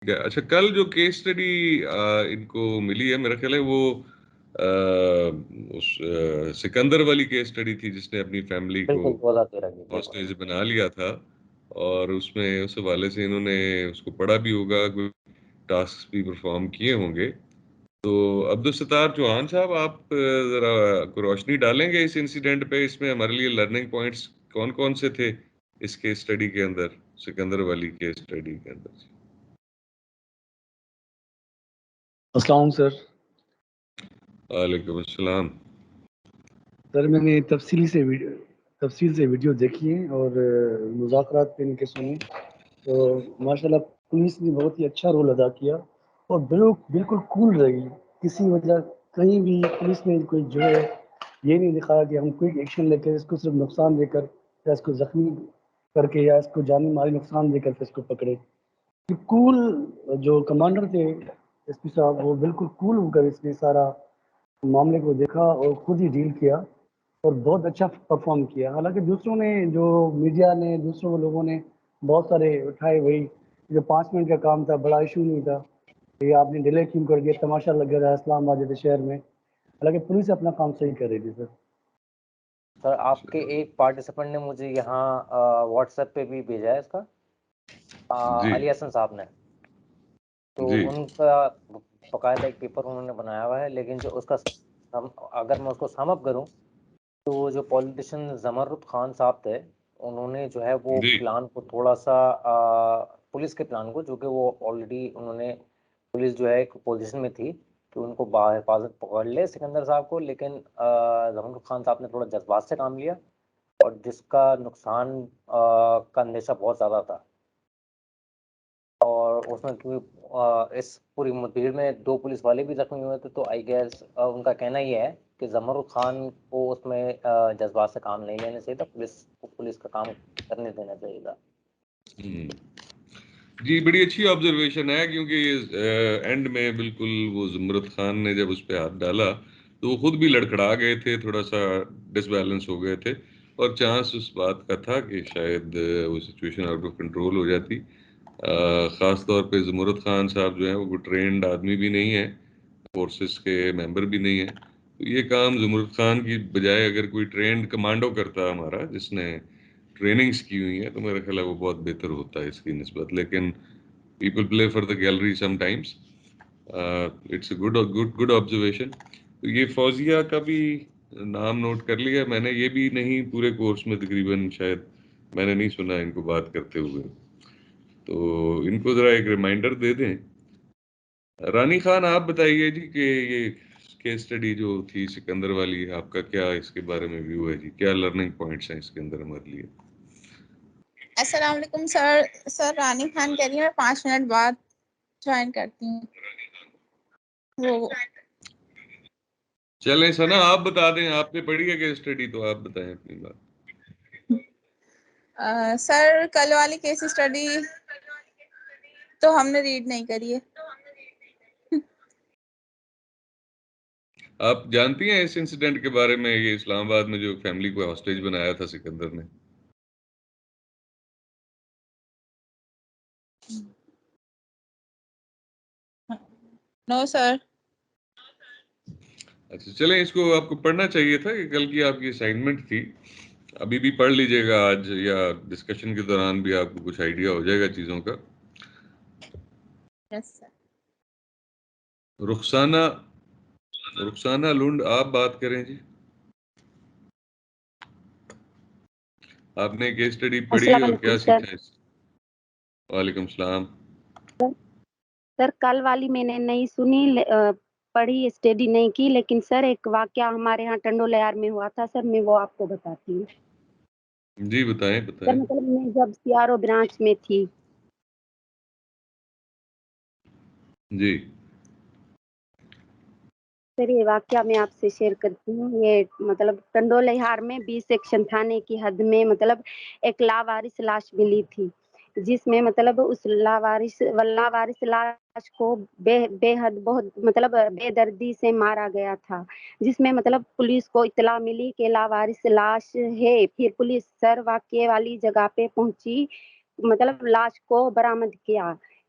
اچھا، کل جو کیس اسٹڈی ان کو ملی ہے، میرا خیال ہے وہ سکندر والی کیس اسٹڈی تھی جس نے اپنی فیملی کو بالکل 2013 کی. ہاسٹیج بنا لیا تھا، اور اس میں اس حوالے سے انہوں نے اس کو پڑھا بھی ہوگا، کوئی ٹاسک بھی پرفارم کیے ہوں گے. تو عبدالستار چوہان صاحب، آپ ذرا روشنی ڈالیں گے اس انسیڈنٹ پہ؟ اس میں ہمارے لیے لرننگ پوائنٹس کون کون سے تھے اس کیس اسٹڈی کے اندر، سکندر والی کیس اسٹڈی کے اندر؟ السلام سر. وعلیکم السلام. سر میں نے تفصیل سے ویڈیو دیکھی ہے اور مذاکرات پہ ان کے سنے، تو ماشاءاللہ پولیس نے بہت ہی اچھا رول ادا کیا اور بالکل کول رہی. کسی وجہ کہیں بھی پولیس نے کوئی جو ہے یہ نہیں دکھایا کہ ہم کوئی ایکشن لے کر اس کو صرف نقصان دے کر یا اس کو زخمی کر کے یا اس کو جانی مالی نقصان دے کر پھر اس کو پکڑے. کول جو کمانڈر تھے ایس پی صاحب، وہ بالکل کول ہو کر اس نے سارا معاملے کو دیکھا اور خود ہی ڈیل کیا اور بہت اچھا پرفارم کیا. حالانکہ دوسروں نے، جو میڈیا نے، دوسروں لوگوں نے بہت سارے اٹھائے، وہی جو 5 منٹ کا کام تھا، بڑا ایشو نہیں تھا، یہ آپ نے ڈیلے کیوں کر دیا، تماشا لگ گیا تھا اسلام آباد جیسے شہر میں. حالانکہ پولیس اپنا کام صحیح کر رہی تھی. سر آپ کے ایک پارٹیسپینٹ نے مجھے یہاں واٹس ایپ پہ بھی بھیجا ہے اس کا، علی حسن صاحب نے، تو ان کا باقاعدہ ایک پیپر انہوں نے بنایا ہوا ہے. لیکن جو اس کا اگر میں اس کو سم اپ کروں تو جو پولیٹیشین زمرد خان صاحب تھے، انہوں نے جو ہے وہ پلان کو تھوڑا سا پولیس کے پلان کو، جو کہ وہ آلریڈی انہوں نے، پولیس جو ہے ایک پوزیشن میں تھی کہ ان کو بحفاظت پکڑ لے سکندر صاحب کو، لیکن زمرد خان صاحب نے تھوڑا جذبات سے کام لیا اور جس کا نقصان کا اندیشہ بہت زیادہ تھا. اور اس میں اس پوری مدبیر میں 2 پولیس والے بھی زخمی ہوئے تھے. تو آئی گیس ان کا کہنا یہ ہے کہ زمرد خان کو اس میں جذبات سے کام نہیں لینا چاہیے تھا، پولیس کا کام کرنے دینا چاہیے تھا. جی، بڑی اچھی آبزرویشن ہے، کیونکہ اینڈ میں بالکل وہ زمرد خان نے جب اس پہ ہاتھ ڈالا تو وہ خود بھی لڑکھڑا گئے تھے، تھوڑا سا ڈس بیلنس ہو گئے تھے، اور چانس اس بات کا تھا کہ شاید وہ سچویشن آؤٹ آف کنٹرول ہو جاتی. خاص طور پہ زمرد خان صاحب جو ہیں وہ ٹرینڈ آدمی بھی نہیں ہے، فورسز کے ممبر بھی نہیں ہے. تو یہ کام زمرد خان کی بجائے اگر کوئی ٹرینڈ کمانڈو کرتا ہمارا، جس نے ٹریننگز کی ہوئی ہیں، تو میرا خیال ہے وہ بہت بہتر ہوتا ہے اس کی نسبت. لیکن people play for the gallery sometimes. It's a good observation. تو یہ فوزیہ کا بھی نام نوٹ کر لیا میں نے، یہ بھی نہیں پورے کورس میں تقریباً شاید میں نے نہیں سنا ان کو بات کرتے ہوئے، تو ان کو ذرا ایک ریمائنڈر دے دیں. رانی خان آپ بتائیے جی کہ یہ کیس اسٹڈی جو تھی سکندر والی، آپ کا کیا اس کے بارے میں ویو ہے جی؟ کیا لرننگ پوائنٹس ہیں اس کے اندر ہمارے لیے؟ السلام علیکم سر. سر رانی خان کہہ رہی ہوں، میں 5 منٹ بعد جوائن کرتی ہوں. چلیں سنا، آپ بتا دیں، آپ نے پڑھی ہے کیس اسٹڈی، تو آپ بتائیں اپنی بات. سر کل والی کیس اسٹڈی تو ہم نے ریڈ نہیں کری ہے. آپ جانتی ہیں اس انسیڈنٹ کے بارے میں، یہ اسلام آباد میں جو فیملی کو ہاسٹیج بنایا تھا سکندر نے؟ نو سر. اچھا چلیں، اس کو آپ کو پڑھنا چاہیے تھا، کہ کل کی آپ کی اسائنمنٹ تھی. ابھی بھی پڑھ لیجئے گا آج، یا ڈسکشن کے دوران بھی آپ کو کچھ آئیڈیا ہو جائے گا چیزوں کا. یس سر. رخسانہ لنڈ، آپ بات کریں جی. آپ نے کیس اسٹڈی پڑھی السلام اور علیکم کیا سر. سیکھا اس؟ وعلیکم السلام. سر کل والی میں نے نہیں سنی، پڑھی، اسٹڈی نہیں کی، لیکن سر ایک واقعہ ہمارے ہاں ٹنڈولیار میں ہوا تھا سر، میں وہ آپ کو بتاتی ہوں. جی بتائیں. سر مطلب میں جب CRO برانچ میں تھی جی سر، یہ واقعہ میں آپ سے شیئر کرتی ہوں. یہ مطلب ٹنڈولیار میں 20 سیکشن تھانے کی حد میں مطلب ایک لاوارث لاش ملی تھی، جس میں مطلب اس لاوارث لاش کو بے حد بہت مطلب بے دردی سے مارا گیا تھا، جس میں مطلب پولیس کو اطلاع ملی کہ لاوارث لاش ہے. پھر پولیس سر واقعے والی جگہ پہ پہنچی، مطلب لاش کو برآمد کیا.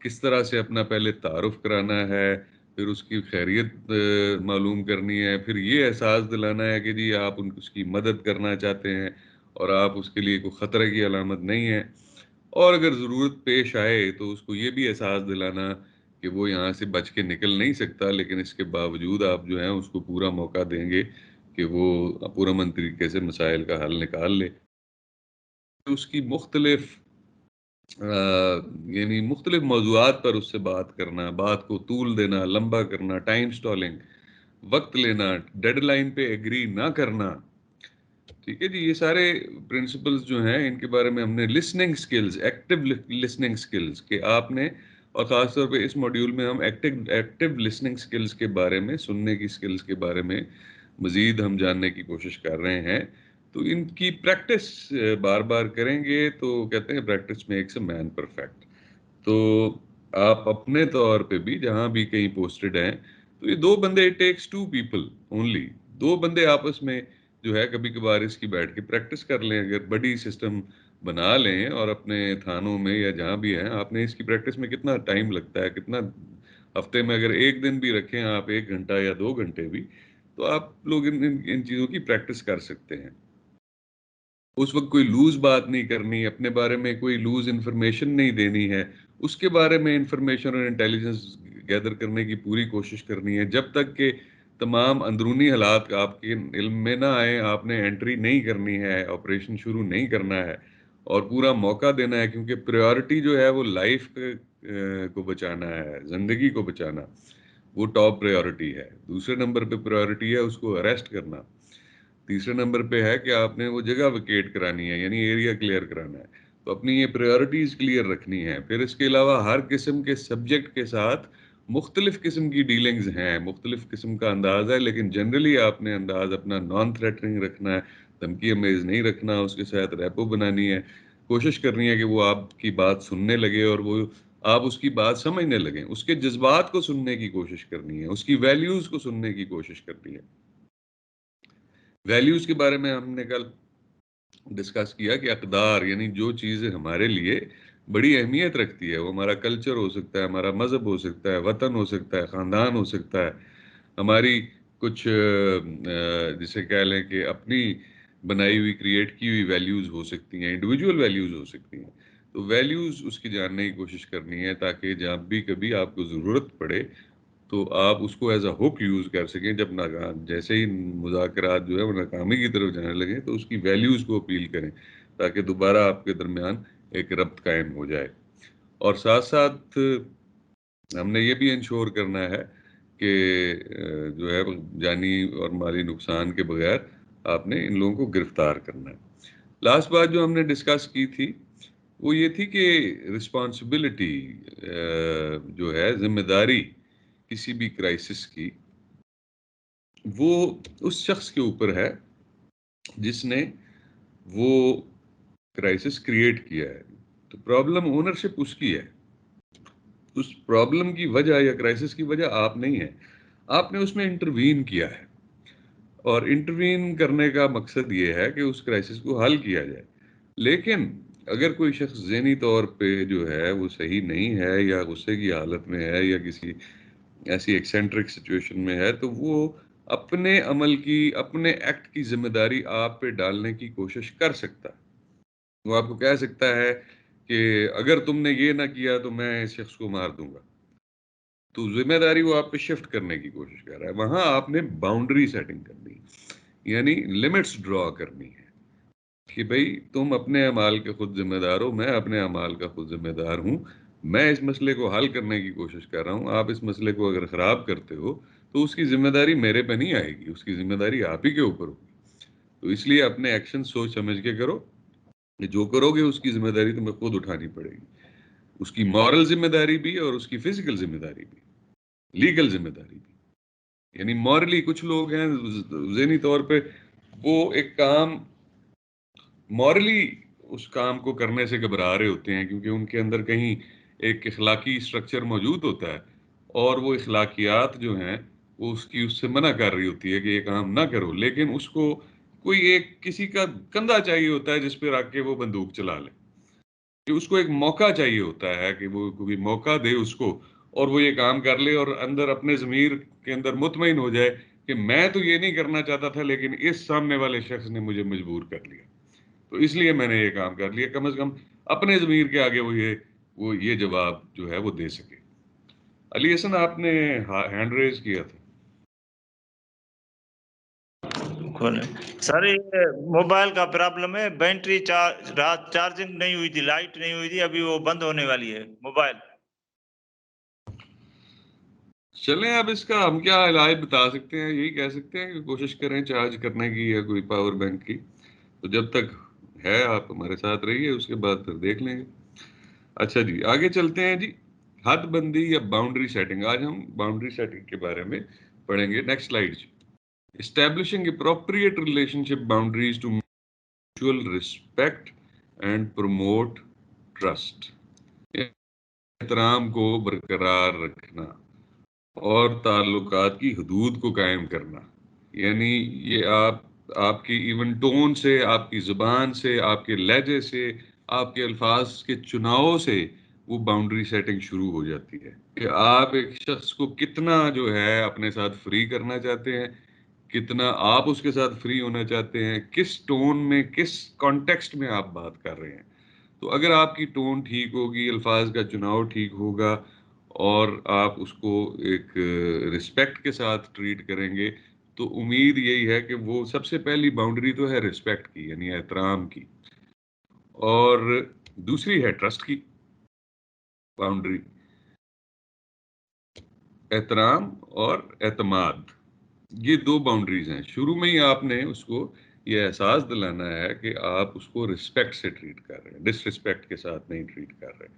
کس طرح سے اپنا پہلے تعارف کرانا ہے، پھر اس کی خیریت معلوم کرنی ہے، پھر یہ احساس دلانا ہے کہ جی آپ اس کی مدد کرنا چاہتے ہیں اور آپ اس کے لیے کوئی خطرے کی علامت نہیں ہے، اور اگر ضرورت پیش آئے تو اس کو یہ بھی احساس دلانا کہ وہ یہاں سے بچ کے نکل نہیں سکتا، لیکن اس کے باوجود آپ جو ہیں اس کو پورا موقع دیں گے کہ وہ پرامن طریقے سے مسائل کا حل نکال لے۔ اس کی یعنی مختلف موضوعات پر اس سے بات کرنا، بات کو طول دینا، لمبا کرنا، ٹائم سٹالنگ، وقت لینا، ڈیڈ لائن پہ ایگری نہ کرنا، ٹھیک ہے جی، یہ سارے پرنسپلز جو ہیں ان کے بارے میں ہم نے listening skills, active listening skills کہ آپ نے، اور خاص طور پہ اس ماڈیول میں ہم ایکٹیو لسننگ سکلز کے بارے میں، سننے کی سکلز کے بارے میں مزید ہم جاننے کی کوشش کر رہے ہیں۔ تو ان کی پریکٹس بار بار کریں گے تو کہتے ہیں practice makes a man perfect. تو آپ اپنے طور پہ بھی جہاں بھی کہیں پوسٹڈ ہیں تو یہ 2 بندے، اٹ ٹیکس 2 پیپل اونلی، 2 بندے آپس میں جو ہے کبھی کبھار اس کی بیٹھ کے پریکٹس کر لیں، اگر بڑی سسٹم بنا لیں اور اپنے تھانوں میں یا جہاں بھی ہیں، آپ نے اس کی پریکٹس میں کتنا ٹائم لگتا ہے، کتنا ہفتے میں اگر 1 دن بھی رکھیں آپ، 1 گھنٹہ یا 2 گھنٹے بھی، تو آپ لوگ ان چیزوں کی پریکٹس کر سکتے ہیں۔ اس وقت کوئی لوز بات نہیں کرنی، اپنے بارے میں کوئی لوز انفارمیشن نہیں دینی ہے، اس کے بارے میں انفارمیشن اور انٹیلیجنس گیدر کرنے کی پوری کوشش کرنی ہے، جب تک کہ تمام اندرونی حالات آپ کے علم میں نہ آئے، آپ نے انٹری نہیں کرنی ہے، آپریشن شروع نہیں کرنا ہے، اور پورا موقع دینا ہے، کیونکہ پریورٹی جو ہے وہ لائف کو بچانا ہے، زندگی کو بچانا، وہ ٹاپ پریورٹی ہے۔ دوسرے نمبر پہ پریورٹی ہے اس کو اریسٹ کرنا، تیسرے نمبر پہ ہے کہ آپ نے وہ جگہ ویکیٹ کرانی ہے، یعنی ایریا کلیئر کرانا ہے۔ تو اپنی یہ پریورٹیز کلیئر رکھنی ہے۔ پھر اس کے علاوہ ہر قسم کے سبجیکٹ کے ساتھ مختلف قسم کی ڈیلنگز ہیں، مختلف قسم کا انداز ہے، لیکن جنرلی آپ نے انداز اپنا نان تھریٹنگ رکھنا ہے، دھمکی امیز نہیں رکھنا، اس کے ساتھ ریپو بنانی ہے، کوشش کرنی ہے کہ وہ آپ کی بات سننے لگے اور وہ آپ اس کی بات سمجھنے لگیں، اس کے جذبات کو سننے کی کوشش کرنی ہے، اس کی ویلیوز کو سننے کی کوشش کرنی ہے۔ ویلیوز کے بارے میں ہم نے کل ڈسکس کیا کہ اقدار، یعنی جو چیزیں ہمارے لیے بڑی اہمیت رکھتی ہے، وہ ہمارا کلچر ہو سکتا ہے، ہمارا مذہب ہو سکتا ہے، وطن ہو سکتا ہے، خاندان ہو سکتا ہے، ہماری کچھ جسے کہہ لیں کہ اپنی بنائی ہوئی، کریٹ کی ہوئی ویلیوز ہو سکتی ہیں، انڈیویجول ویلیوز ہو سکتی ہیں۔ تو ویلیوز اس کی جاننے کی کوشش کرنی ہے تاکہ جب بھی کبھی آپ کو ضرورت پڑے تو آپ اس کو ایز اے ہک یوز کر سکیں، جب جیسے ہی مذاکرات جو ہے وہ ناکامی کی طرف جانے لگیں تو اس کی ویلیوز کو اپیل کریں تاکہ دوبارہ آپ کے درمیان ایک ربط قائم ہو جائے۔ اور ساتھ ساتھ ہم نے یہ بھی انشور کرنا ہے کہ جو ہے جانی اور مالی نقصان کے بغیر آپ نے ان لوگوں کو گرفتار کرنا ہے۔ لاسٹ بات جو ہم نے ڈسکس کی تھی وہ یہ تھی کہ رسپانسبلٹی جو ہے، ذمہ داری کسی بھی کرائسس کی، وہ اس شخص کے اوپر ہے جس نے وہ کرائسس کریٹ کیا ہے۔ تو پرابلم اونرشپ اس کی ہے، اس پرابلم کی وجہ یا کرائسس کی وجہ آپ نہیں ہے، آپ نے اس میں انٹروین کیا ہے، اور انٹروین کرنے کا مقصد یہ ہے کہ اس کرائسس کو حل کیا جائے۔ لیکن اگر کوئی شخص ذہنی طور پہ جو ہے وہ صحیح نہیں ہے، یا غصے کی حالت میں ہے، یا کسی ایسی ایکسینٹرک سچویشن میں ہے، تو وہ اپنے عمل کی، اپنے ایکٹ کی ذمہ داری آپ پہ ڈالنے کی کوشش کر سکتا ہے۔ وہ آپ کو کہہ سکتا ہے کہ اگر تم نے یہ نہ کیا تو میں اس شخص کو مار دوں گا، تو ذمہ داری وہ آپ پہ شفٹ کرنے کی کوشش کر رہا ہے۔ وہاں آپ نے باؤنڈری سیٹنگ کرنی ہے، یعنی لمٹس ڈرا کرنی ہے کہ بھئی تم اپنے اعمال کے خود ذمہ دار ہو، میں اپنے اعمال کا خود ذمہ دار ہوں، میں اس مسئلے کو حل کرنے کی کوشش کر رہا ہوں، آپ اس مسئلے کو اگر خراب کرتے ہو تو اس کی ذمہ داری میرے پہ نہیں آئے گی، اس کی ذمہ داری آپ ہی کے اوپر ہوگی۔ تو اس لیے اپنے ایکشن سوچ سمجھ کے کرو، کہ جو کرو گے اس کی ذمہ داری تمہیں خود اٹھانی پڑے گی، اس کی مورل ذمہ داری بھی اور اس کی فزیکل ذمہ داری بھی، لیگل ذمہ داری بھی۔ یعنی مورلی کچھ لوگ ہیں ذہنی طور پہ وہ ایک کام مورلی اس کام کو کرنے سے گھبرا رہے ہوتے ہیں، کیونکہ ان کے اندر کہیں ایک اخلاقی سٹرکچر موجود ہوتا ہے، اور وہ اخلاقیات جو ہیں وہ اس سے منع کر رہی ہوتی ہے کہ یہ کام نہ کرو، لیکن اس کو کوئی ایک کسی کا کندھا چاہیے ہوتا ہے جس پہ رکھ کے وہ بندوق چلا لے۔ کہ اس کو ایک موقع چاہیے ہوتا ہے کہ وہ کوئی موقع دے اس کو اور وہ یہ کام کر لے اور اندر اپنے ضمیر کے اندر مطمئن ہو جائے کہ میں تو یہ نہیں کرنا چاہتا تھا لیکن اس سامنے والے شخص نے مجھے مجبور کر لیا، تو اس لیے میں نے یہ کام کر لیا، کم از کم اپنے ضمیر کے آگے وہ یہ جواب جو ہے وہ دے سکے۔ علی حسن آپ نے ہینڈ ریز کیا تھا۔ سر یہ موبائل کا پرابلم ہے، بیٹری رات چارجنگ نہیں ہوئی تھی، لائٹ نہیں ہوئی تھی، ابھی وہ بند ہونے والی ہے موبائل۔ چلیں اب اس کا ہم کیا علاج بتا سکتے ہیں، یہی کہہ سکتے ہیں کہ کوشش کریں چارج کرنے کی یا کوئی پاور بینک کی، تو جب تک ہے آپ ہمارے ساتھ رہیے، اس کے بعد پھر دیکھ لیں گے۔ اچھا جی آگے چلتے ہیں جی، حد بندی یا باؤنڈری سیٹنگ۔ آج ہم باؤنڈری سیٹنگ کے بارے میں پڑھیں گے۔ Next slide G. Establishing appropriate relationship boundaries to mutual respect and promote trust۔ احترام کو برقرار رکھنا اور تعلقات کی حدود کو قائم کرنا، یعنی یہ آپ کی ایون ٹون سے، آپ کی زبان سے، آپ کے لہجے سے، آپ کے الفاظ کے چناؤ سے وہ باؤنڈری سیٹنگ شروع ہو جاتی ہے کہ آپ ایک شخص کو کتنا جو ہے اپنے ساتھ فری کرنا چاہتے ہیں، کتنا آپ اس کے ساتھ فری ہونا چاہتے ہیں، کس ٹون میں، کس کانٹیکسٹ میں آپ بات کر رہے ہیں۔ تو اگر آپ کی ٹون ٹھیک ہوگی، الفاظ کا چناؤ ٹھیک ہوگا اور آپ اس کو ایک رسپیکٹ کے ساتھ ٹریٹ کریں گے، تو امید یہی ہے کہ وہ سب سے پہلی باؤنڈری تو ہے رسپیکٹ کی، یعنی احترام کی، اور دوسری ہے ٹرسٹ کی باؤنڈری، احترام اور اعتماد۔ یہ دو باؤنڈریز ہیں۔ شروع میں ہی آپ نے اس کو یہ احساس دلانا ہے کہ آپ اس کو رسپیکٹ سے ٹریٹ کر رہے ہیں، ڈس رسپیکٹ کے ساتھ نہیں ٹریٹ کر رہے،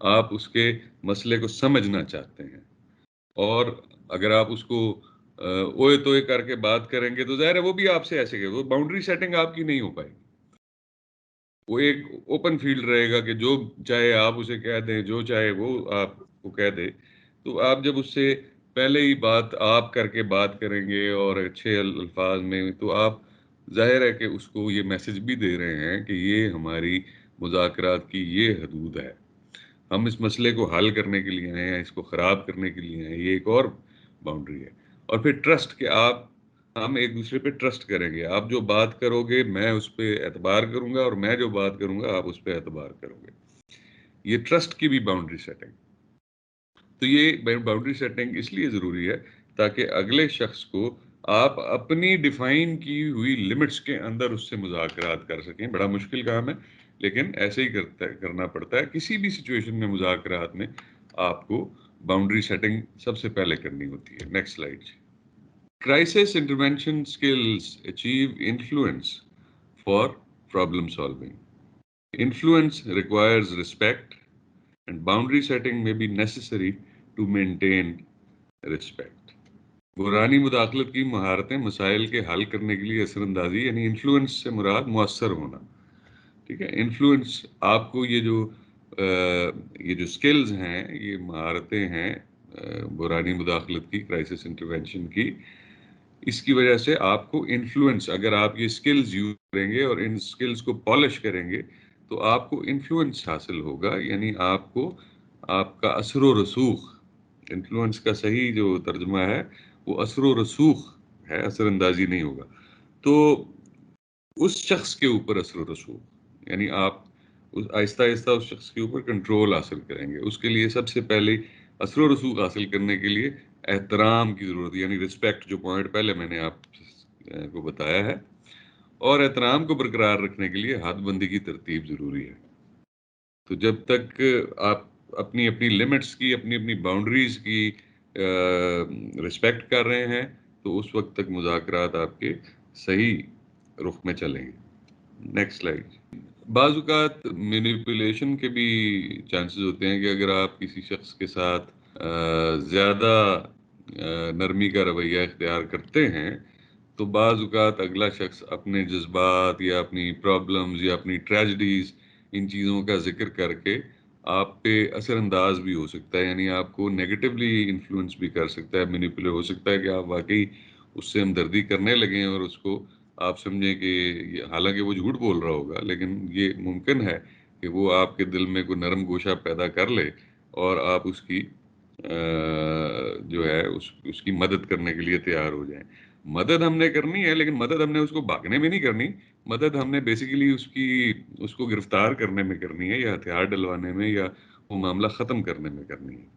آپ اس کے مسئلے کو سمجھنا چاہتے ہیں، اور اگر آپ اس کو اوئے توئے کر کے بات کریں گے تو ظاہر ہے وہ بھی آپ سے ایسے کہ وہ باؤنڈری سیٹنگ آپ کی نہیں ہو پائے گی۔ وہ ایک اوپن فیلڈ رہے گا کہ جو چاہے آپ اسے کہہ دیں، جو چاہے وہ آپ کو کہہ دے، تو آپ جب اس سے پہلے ہی آپ کر کے بات کریں گے اور اچھے الفاظ میں، تو آپ ظاہر ہے کہ اس کو یہ میسج بھی دے رہے ہیں کہ یہ ہماری مذاکرات کی یہ حدود ہے، ہم اس مسئلے کو حل کرنے کے لیے آئے ہیں، اس کو خراب کرنے کے لیے ہیں۔ یہ ایک اور باؤنڈری ہے۔ اور پھر ٹرسٹ، کہ ہم ایک دوسرے پہ ٹرسٹ کریں گے، آپ جو بات کرو گے میں اس پہ اعتبار کروں گا، اور میں جو بات کروں گا آپ اس پہ اعتبار کرو گے۔ یہ ٹرسٹ کی بھی باؤنڈری سیٹنگ۔ تو یہ باؤنڈری سیٹنگ اس لیے ضروری ہے تاکہ اگلے شخص کو آپ اپنی ڈیفائن کی ہوئی لمٹس کے اندر اس سے مذاکرات کر سکیں۔ بڑا مشکل کام ہے لیکن ایسے ہی کرنا پڑتا ہے۔ کسی بھی سچویشن میں، مذاکرات میں، آپ کو باؤنڈری سیٹنگ سب سے پہلے کرنی ہوتی ہے۔ Next slide. Crisis intervention skills achieve influence for problem solving. Influence requires respect and boundary setting may be necessary to maintain respect. بحرانی مداخلت کی مہارتیں مسائل کے حل کرنے کے لیے اثر اندازی، یعنی انفلوئنس سے مراد مؤثر ہونا، ٹھیک ہے۔ انفلوئنس آپ کو یہ جو سکلز ہیں، یہ مہارتیں ہیں بحرانی مداخلت کی، کرائسس انٹرونشن کی، اس کی وجہ سے آپ کو انفلوئنس، اگر آپ یہ سکلز یوز کریں گے اور ان سکلز کو پالش کریں گے تو آپ کو انفلوئنس حاصل ہوگا، یعنی آپ کا اثر و رسوخ، انفلوئنس کا صحیح جو ترجمہ ہے وہ اثر و رسوخ ہے، اثر اندازی نہیں ہوگا۔ تو اس شخص کے اوپر اثر و رسوخ، یعنی آپ آہستہ آہستہ اس شخص کے اوپر کنٹرول حاصل کریں گے۔ اس کے لیے سب سے پہلے اثر و رسوخ حاصل کرنے کے لیے احترام کی ضرورت ہے، یعنی رسپیکٹ، جو پوائنٹ پہلے میں نے آپ کو بتایا ہے، اور احترام کو برقرار رکھنے کے لیے حد بندی کی ترتیب ضروری ہے۔ تو جب تک آپ اپنی لمٹس کی، اپنی باؤنڈریز کی رسپیکٹ کر رہے ہیں تو اس وقت تک مذاکرات آپ کے صحیح رخ میں چلیں گے۔ Next slide. بعض اوقات مینیپولیشن کے بھی چانسز ہوتے ہیں کہ اگر آپ کسی شخص کے ساتھ زیادہ نرمی کا رویہ اختیار کرتے ہیں تو بعض اوقات اگلا شخص اپنے جذبات یا اپنی پرابلمز یا اپنی ٹریجڈیز، ان چیزوں کا ذکر کر کے آپ پہ اثر انداز بھی ہو سکتا ہے، یعنی آپ کو نیگیٹولی انفلوئنس بھی کر سکتا ہے، مینیپولیٹ ہو سکتا ہے کہ آپ واقعی اس سے ہمدردی کرنے لگیں اور اس کو آپ سمجھیں کہ حالانکہ وہ جھوٹ بول رہا ہوگا، لیکن یہ ممکن ہے کہ وہ آپ کے دل میں کوئی نرم گوشہ پیدا کر لے اور آپ اس کی جو ہے اس کی مدد کرنے کے لیے تیار ہو جائیں. مدد ہم نے کرنی ہے، لیکن مدد ہم نے اس کو بھاگنے میں نہیں کرنی. مدد ہم نے بیسیکلی اس کو گرفتار کرنے میں کرنی ہے، یا ہتھیار ڈلوانے میں، یا وہ معاملہ ختم کرنے میں کرنی ہے.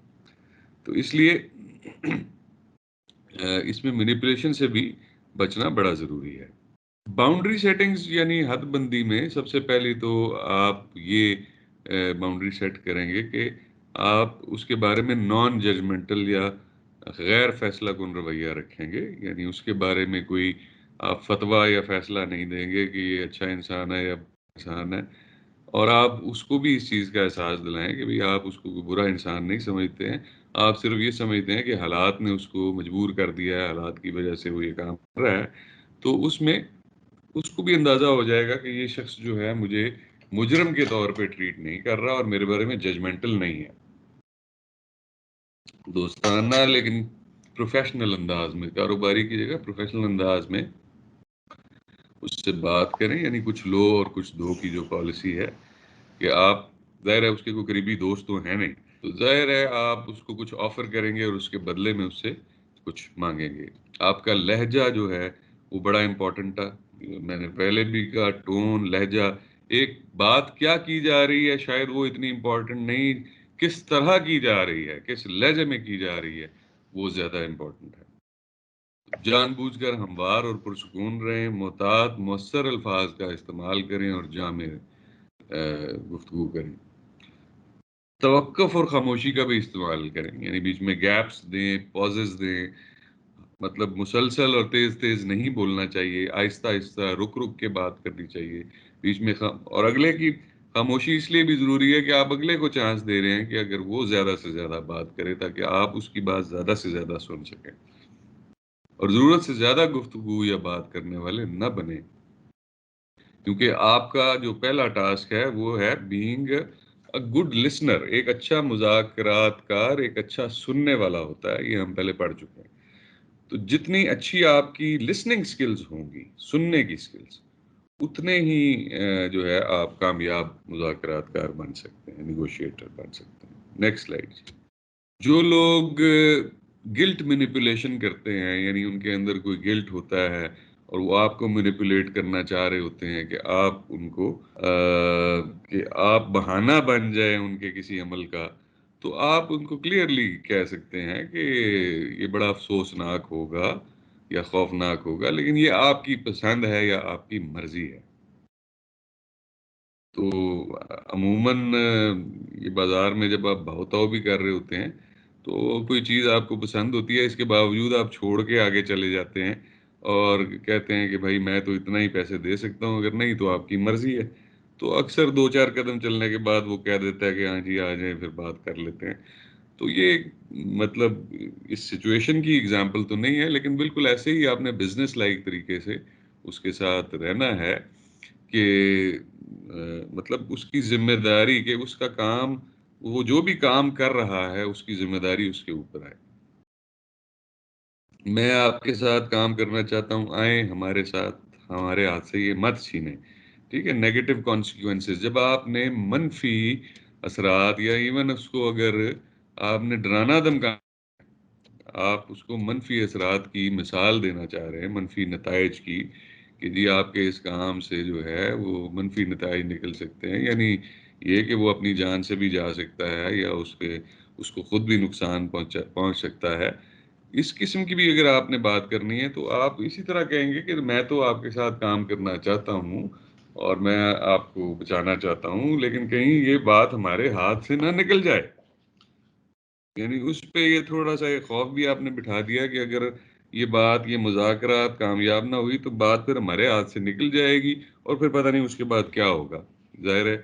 تو اس لیے اس میں مینیپولیشن سے بھی بچنا بڑا ضروری ہے. باؤنڈری سیٹنگز یعنی حد بندی میں سب سے پہلی تو آپ یہ باؤنڈری سیٹ کریں گے کہ آپ اس کے بارے میں نان ججمنٹل یا غیر فیصلہ کن رویہ رکھیں گے. یعنی اس کے بارے میں کوئی آپ فتویٰ یا فیصلہ نہیں دیں گے کہ یہ اچھا انسان ہے یا انسان ہے، اور آپ اس کو بھی اس چیز کا احساس دلائیں کہ بھئی آپ اس کو کوئی برا انسان نہیں سمجھتے ہیں. آپ صرف یہ سمجھتے ہیں کہ حالات نے اس کو مجبور کر دیا ہے، حالات کی وجہ سے وہ یہ کام کر رہا ہے. تو اس میں اس کو بھی اندازہ ہو جائے گا کہ یہ شخص جو ہے مجھے مجرم کے طور پہ ٹریٹ نہیں کر رہا اور میرے بارے میں ججمنٹل نہیں ہے. دوستانہ لیکن پروفیشنل انداز میں، کاروباری کی جگہ پروفیشنل انداز میں اس سے بات کریں. یعنی کچھ لو اور کچھ دو کی جو پالیسی ہے کہ آپ ظاہر ہے اس کے کوئی قریبی دوست تو ہیں نہیں، تو ظاہر ہے آپ اس کو کچھ آفر کریں گے اور اس کے بدلے میں اس سے کچھ مانگیں گے. آپ کا لہجہ جو ہے وہ بڑا امپورٹنٹ ہے. میں نے پہلے بھی کہا ٹون، لہجہ، ایک بات کیا کی جا رہی ہے شاید وہ اتنی امپورٹنٹ نہیں، کس طرح کی جا رہی ہے، کس لہجے میں کی جا رہی ہے، وہ زیادہ امپورٹنٹ ہے. جان بوجھ کر ہموار اور پرسکون رہیں، محتاط مؤثر الفاظ کا استعمال کریں اور جامع گفتگو کریں. توقف اور خاموشی کا بھی استعمال کریں، یعنی بیچ میں گیپس دیں، پازز دیں. مطلب مسلسل اور تیز تیز نہیں بولنا چاہیے، آہستہ آہستہ رک رک کے بات کرنی چاہیے. بیچ میں اور اگلے کی خاموشی اس لیے بھی ضروری ہے کہ آپ اگلے کو چانس دے رہے ہیں کہ اگر وہ زیادہ سے زیادہ بات کرے تاکہ آپ اس کی بات زیادہ سے زیادہ سن سکیں اور ضرورت سے زیادہ گفتگو یا بات کرنے والے نہ بنیں. کیونکہ آپ کا جو پہلا ٹاسک ہے وہ ہے بینگ اے گڈ لسنر. ایک اچھا مذاکرات کار ایک اچھا سننے والا ہوتا ہے، یہ ہم پہلے پڑھ چکے ہیں. تو جتنی اچھی آپ کی لسننگ سکلز ہوں گی، سننے کی سکلز، اتنے ہی جو ہے آپ کامیاب مذاکرات کار بن سکتے ہیں، نیگوشیٹر بن سکتے ہیں. Next slide. جو لوگ گلٹ مینیپولیشن کرتے ہیں، یعنی ان کے اندر کوئی گلٹ ہوتا ہے اور وہ آپ کو مینیپولیٹ کرنا چاہ رہے ہوتے ہیں کہ آپ ان کو کہ آپ بہانہ بن جائیں ان کے کسی عمل کا، تو آپ ان کو کلیئرلی کہہ سکتے ہیں کہ یہ بڑا افسوسناک ہوگا یا خوفناک ہوگا، لیکن یہ آپ کی پسند ہے یا آپ کی مرضی ہے. تو عموماً یہ بازار میں جب آپ بہو تاؤ بھی کر رہے ہوتے ہیں تو کوئی چیز آپ کو پسند ہوتی ہے، اس کے باوجود آپ چھوڑ کے آگے چلے جاتے ہیں اور کہتے ہیں کہ بھائی میں تو اتنا ہی پیسے دے سکتا ہوں، اگر نہیں تو آپ کی مرضی ہے. تو اکثر 2-4 قدم چلنے کے بعد وہ کہہ دیتا ہے کہ ہاں جی آ جائیں، پھر بات کر لیتے ہیں. تو یہ مطلب اس سچویشن کی اگزامپل تو نہیں ہے، لیکن بالکل ایسے ہی آپ نے بزنس لائک طریقے سے اس کے ساتھ رہنا ہے کہ مطلب اس کی ذمہ داری کہ اس کا کام، وہ جو بھی کام کر رہا ہے اس کی ذمہ داری اس کے اوپر ہے. میں آپ کے ساتھ کام کرنا چاہتا ہوں، آئیں ہمارے ساتھ، ہمارے ہاتھ سے یہ مت چھینیں. ٹھیک ہے. نیگیٹو کانسیکوینسز، جب آپ نے منفی اثرات یا ایون اس کو اگر آپ نے ڈرانا دھمکانا، آپ اس کو منفی اثرات کی مثال دینا چاہ رہے ہیں، منفی نتائج کی، کہ جی آپ کے اس کام سے جو ہے وہ منفی نتائج نکل سکتے ہیں، یعنی یہ کہ وہ اپنی جان سے بھی جا سکتا ہے یا اس کو خود بھی نقصان پہنچ سکتا ہے. اس قسم کی بھی اگر آپ نے بات کرنی ہے تو آپ اسی طرح کہیں گے کہ میں تو آپ کے ساتھ کام کرنا چاہتا ہوں اور میں آپ کو بچانا چاہتا ہوں، لیکن کہیں یہ بات ہمارے ہاتھ سے نہ نکل جائے. یعنی اس پہ یہ تھوڑا سا یہ خوف بھی آپ نے بٹھا دیا کہ اگر یہ بات، یہ مذاکرات کامیاب نہ ہوئی تو بات پھر ہمارے ہاتھ سے نکل جائے گی اور پھر پتہ نہیں اس کے بعد کیا ہوگا. ظاہر ہے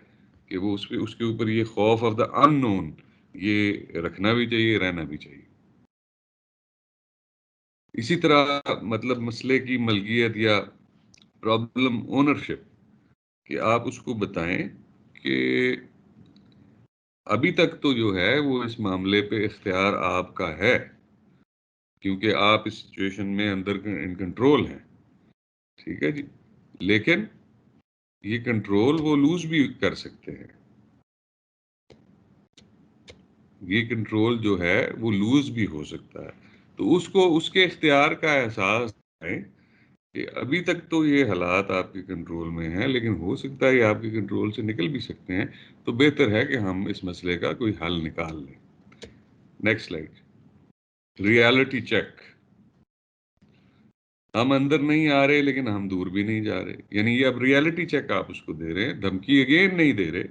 کہ وہ اس کے اوپر یہ خوف آف دا ان نون یہ رکھنا بھی چاہیے، رہنا بھی چاہیے. اسی طرح مطلب مسئلے کی ملکیت یا پرابلم اونرشپ، کہ آپ اس کو بتائیں کہ ابھی تک تو جو ہے وہ اس معاملے پہ اختیار آپ کا ہے کیونکہ آپ اس سچویشن میں اندر ان کنٹرول ہیں. ٹھیک ہے جی. لیکن یہ کنٹرول وہ لوز بھی کر سکتے ہیں. یہ کنٹرول جو ہے وہ لوز بھی ہو سکتا ہے. تو اس کو اس کے اختیار کا احساس ہے کہ ابھی تک تو یہ حالات آپ کے کنٹرول میں ہیں، لیکن ہو سکتا ہے یہ آپ کے کنٹرول سے نکل بھی سکتے ہیں. تو بہتر ہے کہ ہم اس مسئلے کا کوئی حل نکال لیں. Next slide. Reality check. ہم اندر نہیں آ رہے لیکن ہم دور بھی نہیں جا رہے. یعنی یہ اب ریالٹی چیک آپ اس کو دے رہے ہیں، دھمکی اگین نہیں دے رہے،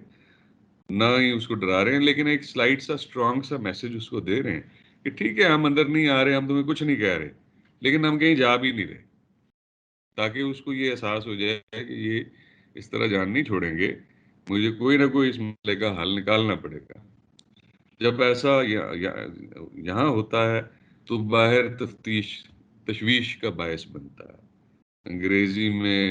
نہ ہی اس کو ڈرا رہے ہیں، لیکن ایک سلائٹ سا اسٹرانگ سا میسج اس کو دے رہے ہیں کہ ٹھیک ہے ہم اندر نہیں آ رہے، ہم تمہیں کچھ نہیں کہہ رہے، لیکن ہم کہیں جا بھی نہیں رہے، تاکہ اس کو یہ احساس ہو جائے کہ یہ اس طرح جان نہیں چھوڑیں گے، مجھے کوئی نہ کوئی اس مسئلے کا حل نکالنا پڑے گا. جب ایسا یہاں ہوتا ہے تو باہر تشویش کا باعث بنتا ہے. انگریزی میں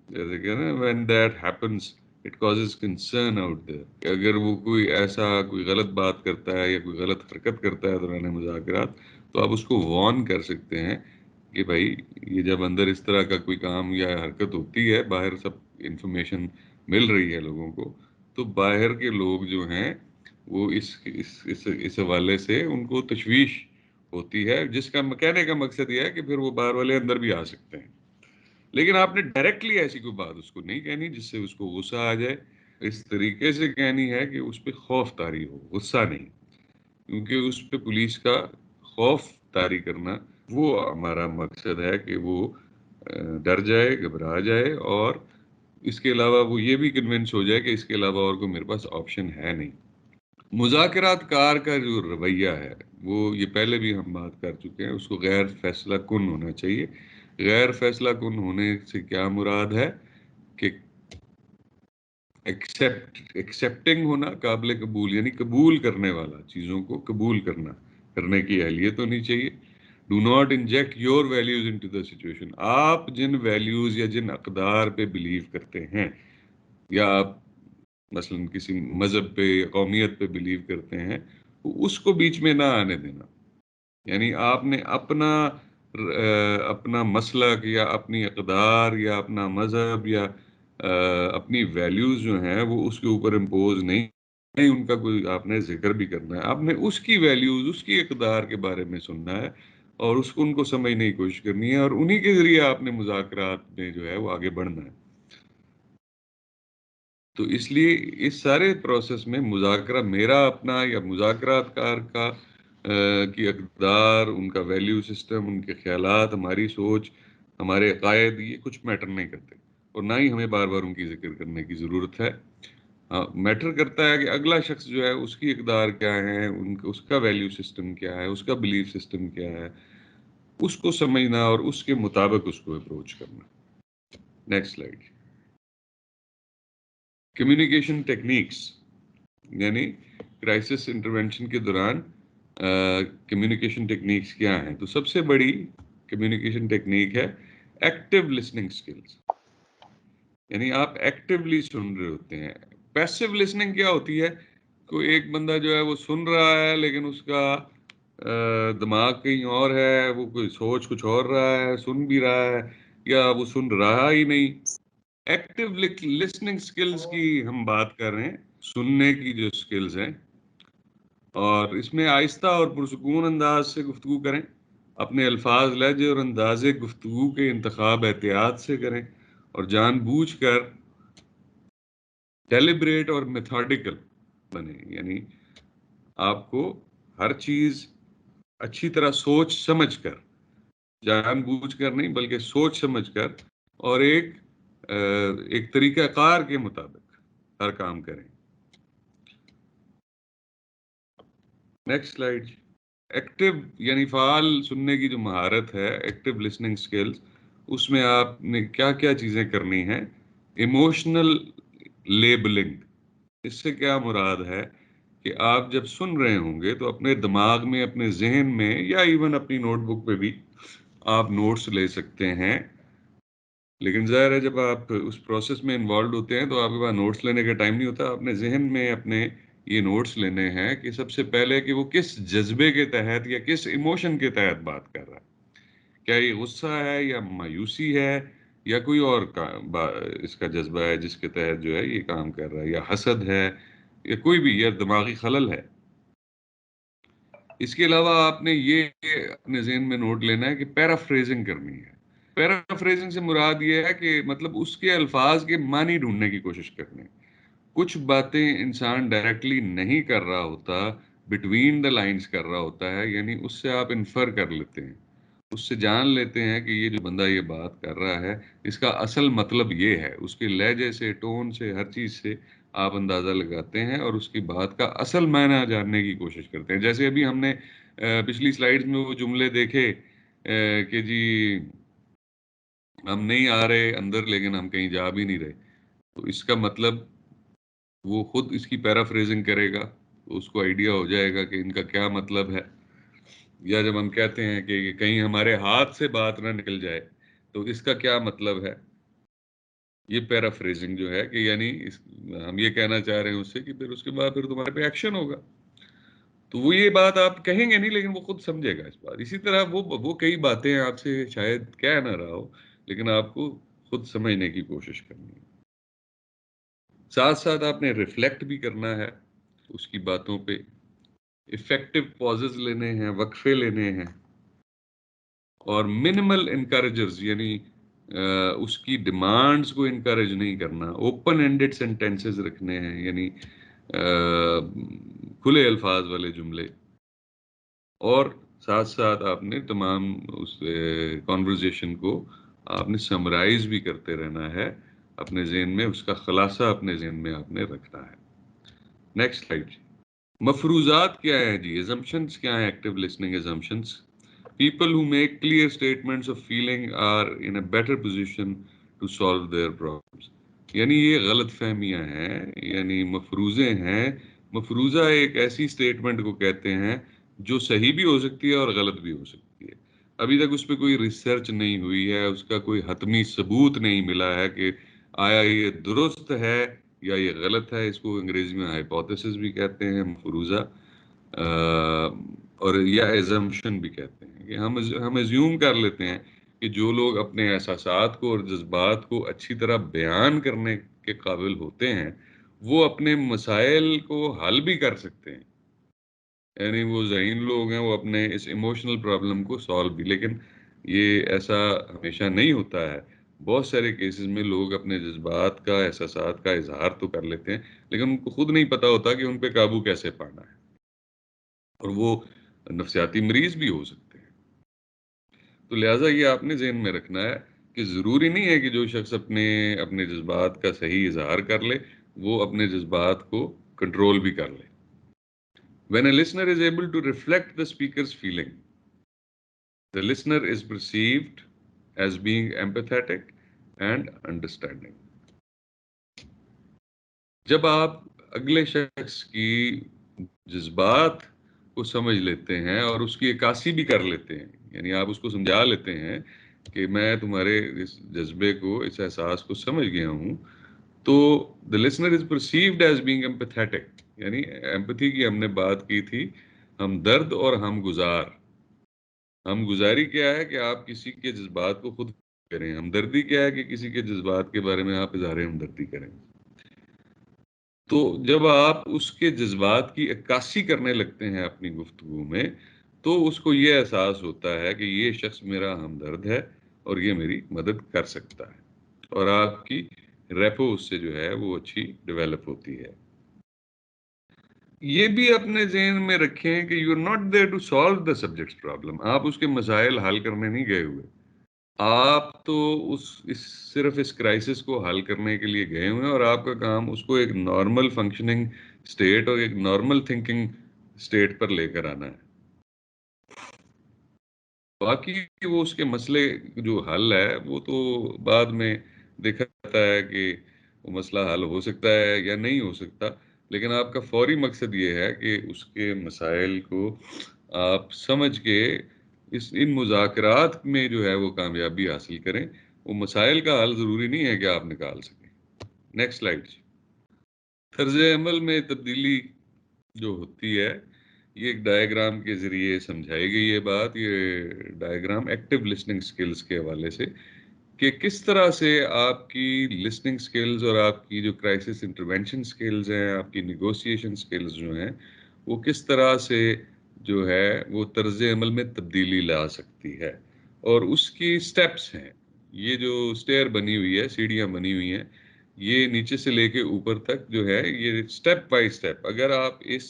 جیسے کہ نا when that happens it causes concern out there. اگر وہ کوئی ایسا کوئی غلط بات کرتا ہے یا کوئی غلط حرکت کرتا ہے دوران مذاکرات، تو آپ اس کو وارن کر سکتے ہیں کہ بھائی یہ جب اندر اس طرح کا کوئی کام یا حرکت ہوتی ہے، باہر سب انفارمیشن مل رہی ہے لوگوں کو، تو باہر کے لوگ جو ہیں وہ اس حوالے سے ان کو تشویش ہوتی ہے، جس کا کہنے کا مقصد یہ ہے کہ پھر وہ باہر والے اندر بھی آ سکتے ہیں. لیکن آپ نے ڈائریکٹلی ایسی کوئی بات اس کو نہیں کہنی جس سے اس کو غصہ آ جائے. اس طریقے سے کہنی ہے کہ اس پہ خوف طاری ہو، غصہ نہیں، کیونکہ اس پہ پولیس کا خوف طاری کرنا وہ ہمارا مقصد ہے کہ وہ ڈر جائے، گھبرا جائے، اور اس کے علاوہ وہ یہ بھی کنونس ہو جائے کہ اس کے علاوہ اور کوئی میرے پاس آپشن ہے نہیں. مذاکرات کار کا جو رویہ ہے وہ یہ پہلے بھی ہم بات کر چکے ہیں، اس کو غیر فیصلہ کن ہونا چاہیے. غیر فیصلہ کن ہونے سے کیا مراد ہے کہ ایکسیپٹنگ ہونا، قابل قبول، یعنی قبول کرنے والا، چیزوں کو قبول کرنے کی اہلیت ہونی چاہیے. Do not inject your values into the situation. آپ جن ویلیوز یا جن اقدار پہ بلیو کرتے ہیں، یا آپ مثلا کسی مذہب پہ یا قومیت پہ بلیو کرتے ہیں، اس کو بیچ میں نہ آنے دینا. یعنی آپ نے اپنا مسلک یا اپنی اقدار یا اپنا مذہب یا اپنی ویلیوز جو ہیں وہ اس کے اوپر امپوز نہیں، ان کا کوئی آپ نے ذکر بھی کرنا ہے. آپ نے اس کی ویلیوز، اس کی اقدار کے بارے میں سننا ہے اور اس کو ان کو سمجھنے کی کوشش کرنی ہے، اور انہی کے ذریعے آپ نے مذاکرات میں جو ہے وہ آگے بڑھنا ہے. تو اس لیے اس سارے پروسیس میں مذاکرہ میرا اپنا یا مذاکرات کار کا کی اقدار، ان کا ویلیو سسٹم، ان کے خیالات، ہماری سوچ، ہمارے عقائد، یہ کچھ میٹر نہیں کرتے، اور نہ ہی ہمیں بار بار ان کی ذکر کرنے کی ضرورت ہے. میٹر کرتا ہے کہ اگلا شخص جو ہے اس کی اقدار کیا ہے، اس کا ویلیو سسٹم کیا ہے، اس کا بلیف سسٹم کیا ہے، اس کو سمجھنا اور اس کے مطابق اس کو اپروچ کرنا. Next slide. کمیونیکیشن ٹیکنیکس، یعنی کرائسس انٹرونشن کے دوران کمیونیکیشن ٹیکنیکس کیا ہیں. تو سب سے بڑی کمیونیکیشن ٹیکنیک ہے ایکٹیو لسننگ سکلز. یعنی آپ ایکٹیولی سن رہے ہوتے ہیں. پیسیو لسننگ کیا ہوتی ہے؟ کوئی ایک بندہ جو ہے وہ سن رہا ہے لیکن اس کا دماغ کہیں اور ہے، وہ کوئی سوچ کچھ اور رہا ہے، سن بھی رہا ہے یا وہ سن رہا ہی نہیں. ایکٹیو لسننگ سکلز کی ہم بات کر رہے ہیں، سننے کی جو سکلز ہیں، اور اس میں آہستہ اور پرسکون انداز سے گفتگو کریں. اپنے الفاظ، لہجے اور انداز گفتگو کے انتخاب احتیاط سے کریں، اور جان بوجھ کر ڈیلیبریٹ اور میتھوڈیکل بنے. یعنی آپ کو ہر چیز اچھی طرح سوچ سمجھ کر، جان بوجھ کر نہیں بلکہ سوچ سمجھ کر، اور ایک طریقہ کار کے مطابق ہر کام کریں. Next slide. ایکٹیو یعنی فعال سننے کی جو مہارت ہے، ایکٹیو لسننگ سکلز، اس میں آپ نے کیا کیا چیزیں کرنی ہیں. Emotional labelling. اس سے کیا مراد ہے کہ آپ جب سن رہے ہوں گے تو اپنے دماغ میں، اپنے ذہن میں، یا ایون اپنی نوٹ بک پہ بھی آپ نوٹس لے سکتے ہیں. لیکن ظاہر ہے جب آپ اس پروسیس میں انوالوڈ ہوتے ہیں تو آپ کے پاس نوٹس لینے کا ٹائم نہیں ہوتا. اپنے ذہن میں اپنے یہ نوٹس لینے ہیں کہ سب سے پہلے کہ وہ کس جذبے کے تحت یا کس ایموشن کے تحت بات کر رہا ہے. کیا یہ غصہ ہے یا مایوسی ہے یا کوئی اور اس کا جذبہ ہے جس کے تحت جو ہے یہ کام کر رہا ہے، یا حسد ہے یا کوئی بھی، یا دماغی خلل ہے. اس کے علاوہ آپ نے یہ اپنے ذہن میں نوٹ لینا ہے کہ پیرافریزنگ کرنی ہے. پیرافریزنگ سے مراد یہ ہے کہ مطلب اس کے الفاظ کے معنی ڈھونڈنے کی کوشش کرنی. کچھ باتیں انسان ڈائریکٹلی نہیں کر رہا ہوتا، بٹوین دا لائنز کر رہا ہوتا ہے، یعنی اس سے آپ انفر کر لیتے ہیں، اس سے جان لیتے ہیں کہ یہ جو بندہ یہ بات کر رہا ہے اس کا اصل مطلب یہ ہے. اس کے لہجے سے، ٹون سے، ہر چیز سے آپ اندازہ لگاتے ہیں اور اس کی بات کا اصل معنی جاننے کی کوشش کرتے ہیں. جیسے ابھی ہم نے پچھلی سلائیڈز میں وہ جملے دیکھے کہ جی ہم نہیں آ رہے اندر لیکن ہم کہیں جا بھی نہیں رہے، تو اس کا مطلب وہ خود اس کی پیرافریزنگ کرے گا تو اس کو آئیڈیا ہو جائے گا کہ ان کا کیا مطلب ہے. یا جب ہم کہتے ہیں کہ کہیں ہمارے ہاتھ سے بات نہ نکل جائے تو اس کا کیا مطلب ہے، یہ پیرافریزنگ جو ہے کہ یعنی ہم یہ کہنا چاہ رہے ہیں اس سے کہ پھر اس کے بعد پھر تمہارے پہ ایکشن ہوگا. تو وہ یہ بات آپ کہیں گے نہیں لیکن وہ خود سمجھے گا اس بات. اسی طرح وہ کئی باتیں آپ سے شاید کہہ نہ رہا ہو لیکن آپ کو خود سمجھنے کی کوشش کرنی ہے. ساتھ ساتھ آپ نے ریفلیکٹ بھی کرنا ہے اس کی باتوں پہ، افیکٹو پازز لینے ہیں، وقفے لینے ہیں، اور منیمل انکریجرز یعنی اس کی ڈیمانڈز کو انکریج نہیں کرنا، اوپن اینڈڈ سینٹینسز رکھنے ہیں یعنی کھلے الفاظ والے جملے. اور ساتھ ساتھ آپ نے تمام اس کانورزیشن کو آپ نے سمرائز بھی کرتے رہنا ہے اپنے ذہن میں، اس کا خلاصہ اپنے ذہن میں آپ نے رکھنا ہے. Next slide. مفروضات کیا ہیں جی؟ assumptions کیا ہیں؟ Active listening assumptions. People who make clear statements of feeling are in a better position to solve their problems. یعنی یہ غلط فہمیاں ہیں، یعنی مفروضے ہیں. مفروضہ ایک ایسی سٹیٹمنٹ کو کہتے ہیں جو صحیح بھی ہو سکتی ہے اور غلط بھی ہو سکتی ہے. ابھی تک اس پہ کوئی ریسرچ نہیں ہوئی ہے، اس کا کوئی حتمی ثبوت نہیں ملا ہے کہ آیا یہ درست ہے یا یہ غلط ہے. اس کو انگریزی میں ہائپوتھیسس بھی کہتے ہیں، مفروضہ، اور یا ایزمپشن بھی کہتے ہیں کہ ہم ایزیوم کر لیتے ہیں کہ جو لوگ اپنے احساسات کو اور جذبات کو اچھی طرح بیان کرنے کے قابل ہوتے ہیں وہ اپنے مسائل کو حل بھی کر سکتے ہیں. یعنی وہ ذہین لوگ ہیں، وہ اپنے اس ایموشنل پرابلم کو سالو بھی. لیکن یہ ایسا ہمیشہ نہیں ہوتا ہے. بہت سارے کیسز میں لوگ اپنے جذبات کا، احساسات کا اظہار تو کر لیتے ہیں لیکن ان کو خود نہیں پتا ہوتا کہ ان پہ قابو کیسے پانا ہے، اور وہ نفسیاتی مریض بھی ہو سکتے ہیں. تو لہٰذا یہ آپ نے ذہن میں رکھنا ہے کہ ضروری نہیں ہے کہ جو شخص اپنے جذبات کا صحیح اظہار کر لے وہ اپنے جذبات کو کنٹرول بھی کر لے. When a listener is able to reflect the speaker's feeling, the listener is perceived as being empathetic and understanding. جب آپ اگلے شخص کی جذبات کو سمجھ لیتے ہیں اور اس کی عکاسی بھی کر لیتے ہیں، یعنی آپ اس کو سمجھا لیتے ہیں کہ میں تمہارے اس جذبے کو، اس احساس کو سمجھ گیا ہوں، تو the listener is perceived as being empathetic. یعنی ایمپتھی کی ہم نے بات کی تھی، ہم درد اور ہم گزار. ہم گزاری کیا ہے کہ آپ کسی کے جذبات کو خود کریں، ہمدردی کیا ہے کہ کسی کے جذبات کے بارے میں آپ اظہار ہمدردی کریں. تو جب آپ اس کے جذبات کی عکاسی کرنے لگتے ہیں اپنی گفتگو میں تو اس کو یہ احساس ہوتا ہے کہ یہ شخص میرا ہمدرد ہے اور یہ میری مدد کر سکتا ہے، اور آپ کی ریپو اس سے جو ہے وہ اچھی ڈیولپ ہوتی ہے. یہ بھی اپنے ذہن میں رکھیں کہ you are not there to solve the subject's problem. آپ اس کے مسائل حل کرنے نہیں گئے ہوئے، آپ تو صرف اس کرائسس کو حل کرنے کے لیے گئے ہوئے ہیں، اور آپ کا کام اس کو ایک نارمل فنکشننگ سٹیٹ اور ایک نارمل تھنکنگ سٹیٹ پر لے کر آنا ہے. باقی وہ اس کے مسئلے جو حل ہے وہ تو بعد میں دیکھا جاتا ہے کہ وہ مسئلہ حل ہو سکتا ہے یا نہیں ہو سکتا، لیکن آپ کا فوری مقصد یہ ہے کہ اس کے مسائل کو آپ سمجھ کے ان مذاکرات میں جو ہے وہ کامیابی حاصل کریں. وہ مسائل کا حل ضروری نہیں ہے کہ آپ نکال سکیں. Next slide. طرز عمل میں تبدیلی جو ہوتی ہے یہ ایک ڈائیگرام کے ذریعے سمجھائی گئی یہ بات. یہ ڈائیگرام ایکٹیو لسننگ سکلز کے حوالے سے کہ کس طرح سے آپ کی لسننگ سکلز اور آپ کی جو کرائسس انٹرونشن سکلز ہیں، آپ کی نیگوسیشن سکلز جو ہیں، وہ کس طرح سے جو ہے وہ طرز عمل میں تبدیلی لا سکتی ہے، اور اس کی سٹیپس ہیں. یہ جو سٹیئر بنی ہوئی ہے، سیڑھیاں بنی ہوئی ہیں، یہ نیچے سے لے کے اوپر تک جو ہے یہ سٹیپ بائی سٹیپ، اگر آپ اس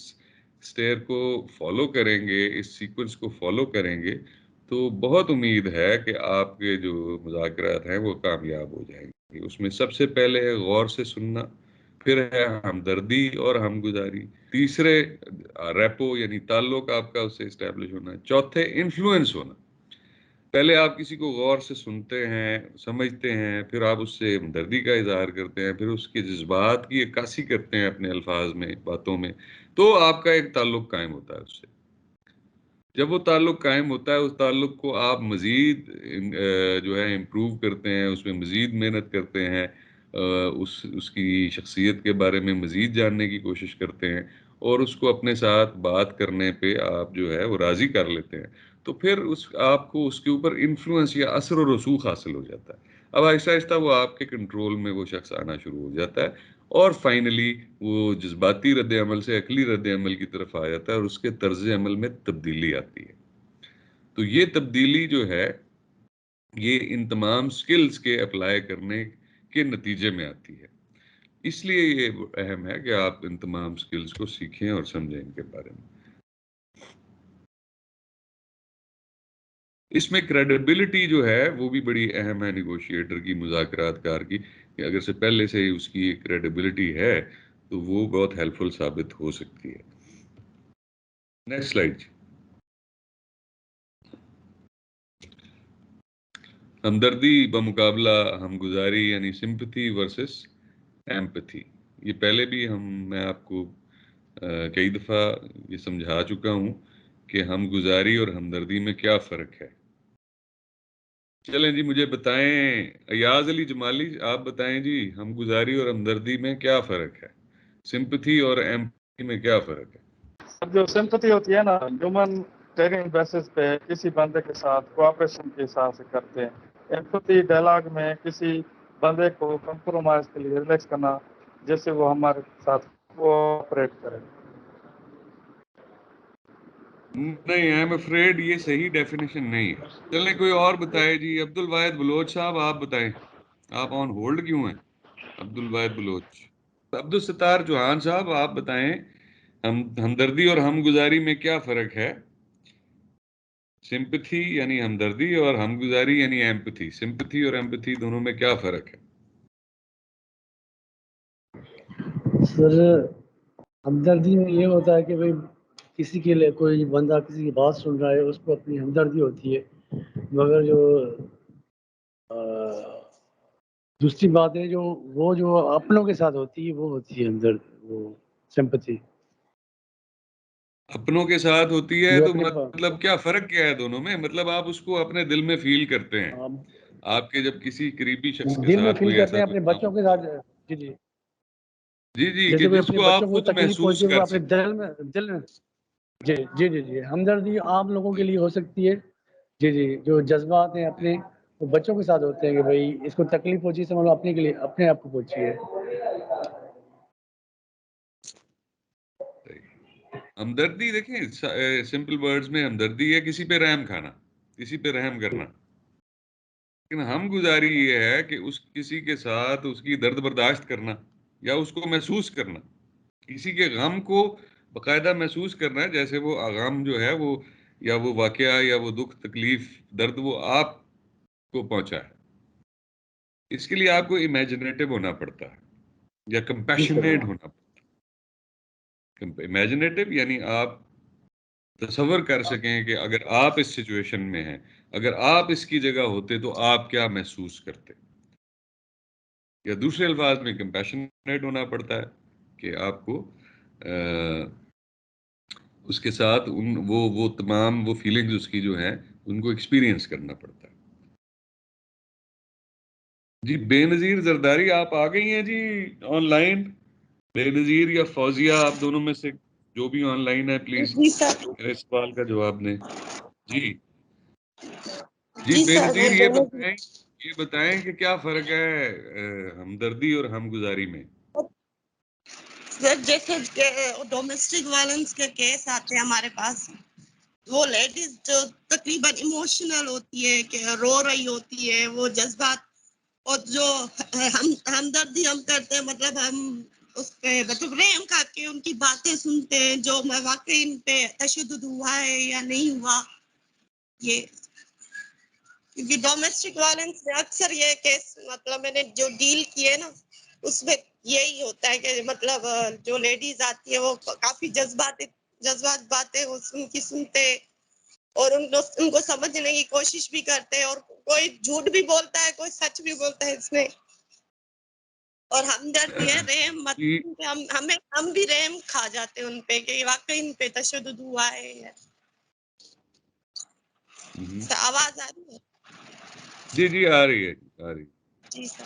سٹیئر کو فالو کریں گے، اس سیکوینس کو فالو کریں گے، تو بہت امید ہے کہ آپ کے جو مذاکرات ہیں وہ کامیاب ہو جائیں گے. اس میں سب سے پہلے ہے غور سے سننا، پھر ہے ہمدردی اور ہمگزاری، تیسرے ریپو یعنی تعلق آپ کا اس سے اسٹیبلش ہونا، چوتھے انفلوئنس ہونا. پہلے آپ کسی کو غور سے سنتے ہیں، سمجھتے ہیں، پھر آپ اس سے ہمدردی کا اظہار کرتے ہیں، پھر اس کے جذبات کی عکاسی کرتے ہیں اپنے الفاظ میں، باتوں میں، تو آپ کا ایک تعلق قائم ہوتا ہے اس سے. جب وہ تعلق قائم ہوتا ہے، اس تعلق کو آپ مزید جو ہے امپروو کرتے ہیں، اس میں مزید محنت کرتے ہیں، اس کی شخصیت کے بارے میں مزید جاننے کی کوشش کرتے ہیں، اور اس کو اپنے ساتھ بات کرنے پہ آپ جو ہے وہ راضی کر لیتے ہیں، تو پھر آپ کو اس کے اوپر انفلوئنس یا اثر و رسوخ حاصل ہو جاتا ہے. اب آہستہ آہستہ وہ آپ کے کنٹرول میں وہ شخص آنا شروع ہو جاتا ہے، اور فائنلی وہ جذباتی رد عمل سے عقلی رد عمل کی طرف آ جاتا ہے، اور اس کے طرز عمل میں تبدیلی آتی ہے. تو یہ تبدیلی جو ہے یہ ان تمام سکلز کے اپلائی کرنے کے نتیجے میں آتی ہے. اس لیے یہ اہم ہے کہ آپ ان تمام سکلز کو سیکھیں اور سمجھیں ان کے بارے میں. اس میں کریڈیبلٹی جو ہے وہ بھی بڑی اہم ہے نیگوشیٹر کی، مذاکرات کار کی، کہ اگر سے پہلے سے ہی اس کی کریڈیبلٹی ہے تو وہ بہت ہیلپ فل ثابت ہو سکتی ہے. Next slide. ہمدردی بمقابلہ ہمگزاری یعنی سمپتھی ورسس ایمپتھی. یہ پہلے بھی میں آپ کو کئی دفعہ یہ سمجھا چکا ہوں کہ ہمگزاری اور ہمدردی میں کیا فرق ہے. چلیں جی مجھے بتائیں، ایاز علی جمالی آپ بتائیں جی، ہمگزاری اور ہمدردی میں کیا فرق ہے، سمپتھی اور ایمپتھی میں کیا فرق ہے؟ جو سمپتھی ہوتی ہے نا، ہیومن ٹیرنگ بیسس پہ کسی بندے کے ساتھ کوآپریشن کے حساب سے کرتے ہیں. ایمپتھی ڈائلاگ میں کسی بندے کو کمپرومائز کے لیے ریلیکس کرنا، جیسے وہ ہمارے ساتھ کوآپریٹ کرے. نہیں، آئی ایم افریڈ یہ صحیح ڈیفینیشن نہیں ہے. چلیں کوئی اور بتائے جی. عبد الواحد بلوچ صاحب آپ بتائیں، آپ آن ہولڈ کیوں ہیں؟ عبد الواحد بلوچ. عبد الستار چوہان صاحب آپ بتائیں، ہمدردی اور ہمگزاری میں کیا فرق ہے؟ سمپتھی یعنی ہمدردی اور ہمگزاری یعنی ایمپتھی، سمپتھی اور ایمپتھی دونوں میں کیا فرق ہے؟ سر ہمدردی میں یہ ہوتا ہے کہ بھائی کسی کے لیے کوئی بندہ کسی کی بات سن رہا ہے، اس کو اپنی ہمدردی ہوتی ہے، مگر جو دوسری بات ہے جو اپنوں کے ساتھ ہوتی ہے وہ ہوتی ہے وہ سمپتھی. اپنوں کے ساتھ ہوتی ہے تو مطلب کیا فرق کیا ہے دونوں میں؟ مطلب آپ اس کو اپنے دل میں فیل کرتے ہیں، آپ کے جب کسی قریبی شخص کے دل میں ساتھ فیل کوئی کرتے ایسا ہیں کوئی اپنے بچوں کے ساتھ. جی جی جی جیسے کہ کوئی جس اپنے کو بچوں آپ کو خود تکلیف محسوس پہنچے وہ کر اپنے سکیں. دل میں جی جی جی جی ہمدردی عام لوگوں کے لیے ہو سکتی ہے. جی جی جو جذبات ہیں اپنے وہ بچوں کے ساتھ ہوتے ہیں کہ بھائی اس کو تکلیف پہنچی سمجھ لو اپنے کے لیے اپنے آپ کو پہنچی ہے. ہمدردی دیکھیں سمپل ورڈز میں ہمدردی ہے کسی پہ رحم کھانا، کسی پہ رحم کرنا. لیکن ہمگزاری یہ ہے کہ اس کسی کے ساتھ اس کی درد برداشت کرنا یا اس کو محسوس کرنا، کسی کے غم کو باقاعدہ محسوس کرنا ہے، جیسے وہ غم جو ہے وہ یا وہ واقعہ یا وہ دکھ تکلیف درد وہ آپ کو پہنچا ہے. اس کے لیے آپ کو امیجنیٹو ہونا پڑتا ہے یا کمپیشنیٹ ہونا پڑتا ہے. امیجنیٹو یعنی آپ تصور کر سکیں کہ اگر آپ اس سچویشن میں ہیں، اگر آپ اس کی جگہ ہوتے تو آپ کیا محسوس کرتے. یا دوسرے الفاظ میں کمپیشنیٹ ہونا پڑتا ہے کہ آپ کو اس کے ساتھ وہ تمام وہ فیلنگز اس کی جو ہیں ان کو ایکسپیرینس کرنا پڑتا ہے. جی بے نظیر زرداری آپ آ گئی ہیں جی آن لائن. بے نظیر یا فوزیہ آپ دونوں میں سے جو بھی آن لائن ہے پلیز جی سر. میرے سوال کا جواب دیں. جی جی بے سر نظیر یہ بتائیں کہ کیا فرق ہے ہمدردی اور ہمگزاری میں؟ سر جیسے ڈومیسٹک وائلنس کے کیس آتے ہیں ہمارے پاس وہ لیڈیز جو تقریباً ایموشنل ہوتی ہے کہ رو رہی ہوتی ہے، وہ جذبات اور جو ہمدردی ہم کرتے ہیں، مطلب ہم اس پہ مطلب رحم کر کے ان کی باتیں سنتے ہیں، جو میں واقعی ان پہ تشدد ہوا ہے یا نہیں ہوا. یہ کیونکہ ڈومیسٹک وائلنس میں اکثر یہ کیس مطلب میں نے جو ڈیل کیے نا اس میں یہی ہوتا ہے کہ مطلب جو لیڈیز آتی ہے وہ کافی جذبات باتیں ان کی سنتے اور ان کو سمجھنے کی کوشش بھی کرتے ہیں، اور کوئی جھوٹ بھی بولتا ہے، کوئی سچ بھی بولتا ہے اس میں. اور ہمدردی ہے، رحم مطلب ہم بھی رحم کھا جاتے ہیں ان پہ کہ واقعی ان پہ تشدد ہوا ہے. آواز آ رہی ہے؟ جی آ رہی ہے جی سر.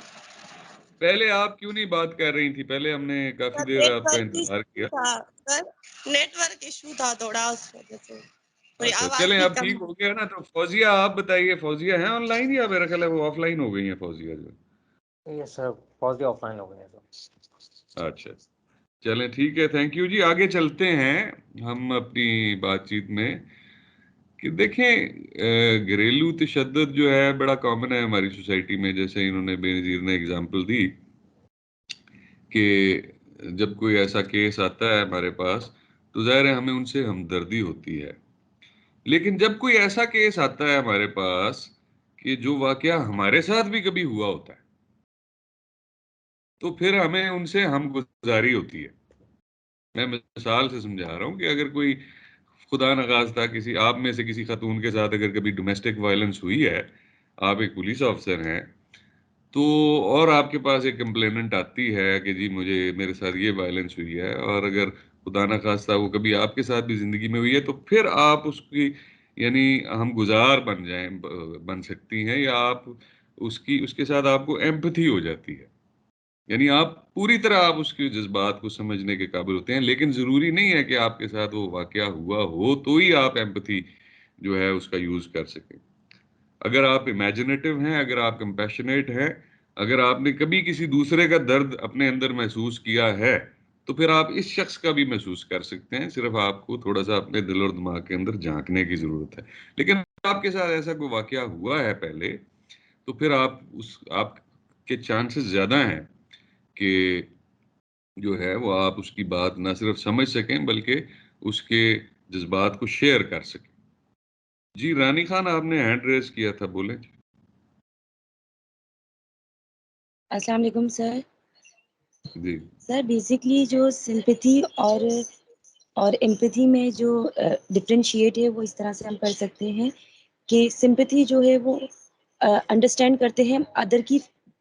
پہلے آپ کیوں نہیں بات کر رہی تھی؟ پہلے ہم نے کافی دیر آپ کا انتظار کیا. نیٹ ورک ایشو تھا تھوڑا، اس وجہ سے. چلیں اب ٹھیک ہو گیا نا. تو فوزیہ آپ بتائیے، فوزیہ ہیں آن لائن یا میرا خیال ہے وہ آف لائن ہو گئی ہیں فوزیہ جو؟ یس سر، فوزیہ آف لائن ہو گئی ہیں. اچھا چلیں ٹھیک ہے، تھینک یو جی. آگے چلتے ہیں ہم اپنی بات چیت میں کہ دیکھیں گھریلو تشدد جو ہے بڑا کامن ہے ہماری سوسائٹی میں. جیسے انہوں نے بے نظیر نے اگزامپل دی کہ جب کوئی ایسا کیس آتا ہے ہمارے پاس تو ظاہر ہے ہمیں ان سے ہمدردی ہوتی ہے. لیکن جب کوئی ایسا کیس آتا ہے ہمارے پاس کہ جو واقعہ ہمارے ساتھ بھی کبھی ہوا ہوتا ہے تو پھر ہمیں ان سے ہم گزاری ہوتی ہے. میں مثال سے سمجھا رہا ہوں کہ اگر کوئی خدا نخواستہ کسی آپ میں سے کسی خاتون کے ساتھ اگر کبھی ڈومیسٹک وائلنس ہوئی ہے، آپ ایک پولیس آفیسر ہیں تو اور آپ کے پاس ایک کمپلیننٹ آتی ہے کہ جی میرے ساتھ یہ وائلنس ہوئی ہے، اور اگر خدا نخواستہ وہ کبھی آپ کے ساتھ بھی زندگی میں ہوئی ہے، تو پھر آپ اس کی یعنی ہم گزار بن سکتی ہیں، یا آپ اس کے ساتھ آپ کو ایمپتھی ہو جاتی ہے. یعنی آپ پوری طرح آپ اس کے جذبات کو سمجھنے کے قابل ہوتے ہیں. لیکن ضروری نہیں ہے کہ آپ کے ساتھ وہ واقعہ ہوا ہو تو ہی آپ ایمپتھی جو ہے اس کا یوز کر سکیں. اگر آپ امیجنیٹو ہیں، اگر آپ کمپیشنیٹ ہیں، اگر آپ نے کبھی کسی دوسرے کا درد اپنے اندر محسوس کیا ہے تو پھر آپ اس شخص کا بھی محسوس کر سکتے ہیں. صرف آپ کو تھوڑا سا اپنے دل اور دماغ کے اندر جھانکنے کی ضرورت ہے. لیکن آپ کے ساتھ ایسا کوئی واقعہ ہوا ہے پہلے تو پھر آپ کے چانسز زیادہ ہیں کہ جو ہے وہ آپ اس کی بات نہ صرف سمجھ سکیں بلکہ اس کے جذبات کو شیئر کر سکیں. جی رانی خان آپ نے ہینڈ ریز کیا تھا، بولیں. السلام علیکم سر. جی سر بیسکلی جو سمپتھی اور ایمپتھی میں جو ڈفرینشیٹ ہے وہ اس طرح سے ہم کر سکتے ہیں کہ سمپتھی جو ہے وہ انڈرسٹینڈ کرتے ہیں ادر کی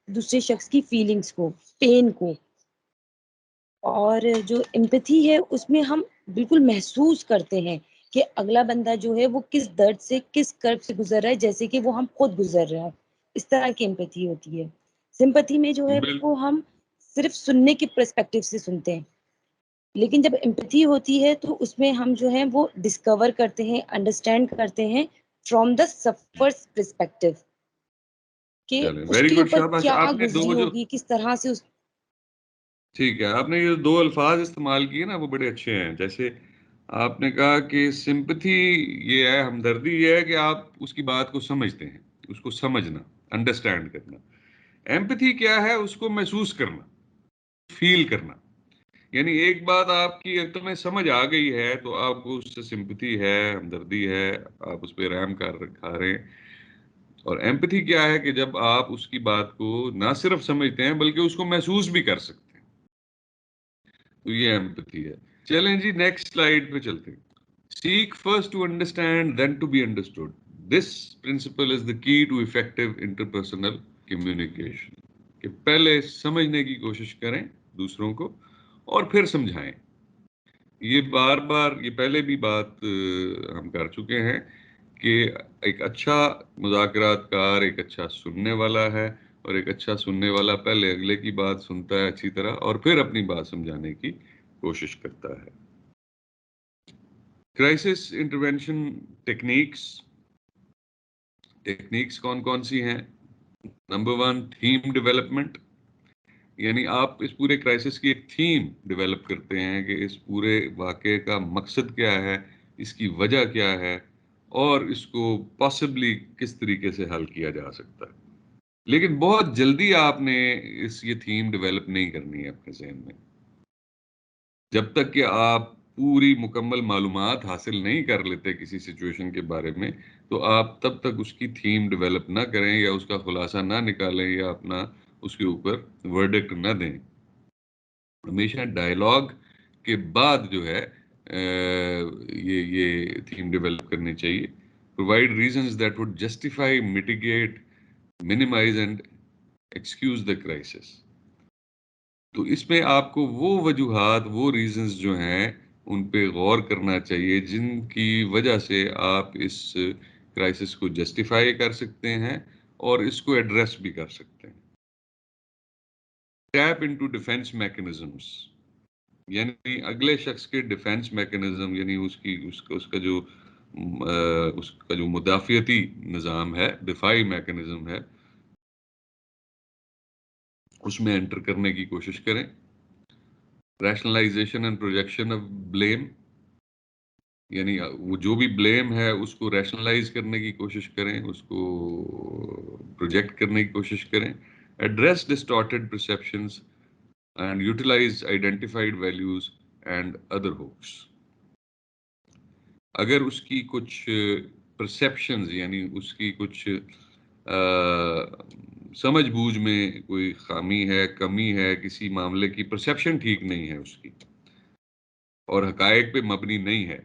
دوسرے شخص کی فیلنگز کو، پین کو، اور جو ایمپتھی ہے اس میں ہم بالکل محسوس کرتے ہیں کہ اگلا بندہ جو ہے وہ کس درد سے، کس کرب سے گزر رہا ہے جیسے کہ وہ ہم خود گزر رہے ہیں. اس طرح کی ایمپتھی ہوتی ہے. سمپتھی میں جو ہے وہ ہم صرف سننے کے پرسپیکٹیو سے سنتے ہیں، لیکن جب ایمپتھی ہوتی ہے تو اس میں ہم جو ہے وہ ڈسکور کرتے ہیں، انڈرسٹینڈ کرتے ہیں فرام دا سفرز پرسپیکٹیو کہ اس کے اوپر کیا گزری ہوگی، کس طرح سے ٹھیک ہے. آپ نے یہ دو الفاظ استعمال کیے نا وہ بڑے اچھے ہیں. جیسے آپ نے کہا کہ سمپتھی یہ ہے، ہمدردی یہ ہے کہ آپ اس کی بات کو سمجھتے ہیں، اس کو سمجھنا، انڈرسٹینڈ کرنا. ایمپتھی کیا ہے؟ اس کو محسوس کرنا، فیل کرنا. یعنی ایک بات آپ کی ایک تمہیں سمجھ آ گئی ہے تو آپ کو اس سے سمپتھی ہے، ہمدردی ہے، آپ اس پہ رحم کھا رہے ہیں. اور ایمپتھی کیا ہے کہ جب آپ اس کی بات کو نہ صرف سمجھتے ہیں بلکہ اس کو محسوس بھی کر سکتے ہیں. تو یہ ایمپتھی ہے. چلیں جی نیکسٹ سلائیڈ پہ چلتے ہیں. Seek first to understand, then to be understood. This principle is the key to effective interpersonal communication. کہ پہلے سمجھنے کی کوشش کریں دوسروں کو اور پھر سمجھائیں. یہ بار بار یہ پہلے بھی بات ہم کر چکے ہیں کہ ایک اچھا مذاکرات کار ایک اچھا سننے والا ہے، اور ایک اچھا سننے والا پہلے اگلے کی بات سنتا ہے اچھی طرح اور پھر اپنی بات سمجھانے کی کوشش کرتا ہے. کرائسس انٹرونشن ٹیکنیکس کون سی ہیں؟ Number 1 theme development. یعنی آپ اس پورے کرائسس کی ایک تھیم ڈیولپ کرتے ہیں کہ اس پورے واقعے کا مقصد کیا ہے، اس کی وجہ کیا ہے، اور اس کو پاسبلی کس طریقے سے حل کیا جا سکتا ہے. لیکن بہت جلدی آپ نے یہ تھیم ڈیولپ نہیں کرنی ہے اپنے ذہن میں. جب تک کہ آپ پوری مکمل معلومات حاصل نہیں کر لیتے کسی سچویشن کے بارے میں، تو آپ تب تک اس کی تھیم ڈیولپ نہ کریں یا اس کا خلاصہ نہ نکالیں یا اپنا اس کے اوپر ورڈکٹ نہ دیں. ہمیشہ ڈائلاگ کے بعد جو ہے یہ تھیم ڈیولپ کرنی چاہیے. Provide reasons that would justify, mitigate, minimize and excuse the crisis. تو اس میں آپ کو وہ وجوہات، وہ ریزنز جو ہیں ان پہ غور کرنا چاہیے جن کی وجہ سے آپ اس کرائسس کو جسٹیفائی کر سکتے ہیں اور اس کو ایڈریس بھی کر سکتے ہیں. ٹیپ انٹو ڈیفینس میکنزمس، یعنی اگلے شخص کے ڈیفینس میکنزم، یعنی اس کا جو مدافعتی نظام ہے، دفاعی میکنزم ہے، اس میں انٹر کرنے کی کوشش کریں. Rationalisation and projection of blame, یعنی وہ جو بھی بلیم ہے اس کو ریشنلائز کرنے کی کوشش کریں، اس کو پروجیکٹ کرنے کی کوشش کریں. Address distorted perceptions and utilise identified values and other hopes. اگر اس کی کچھ پرسیپشنز، یعنی اس کی کچھ سمجھ بوجھ میں کوئی خامی ہے، کمی ہے، کسی معاملے کی پرسیپشن ٹھیک نہیں ہے اس کی اور حقائق پہ مبنی نہیں ہے،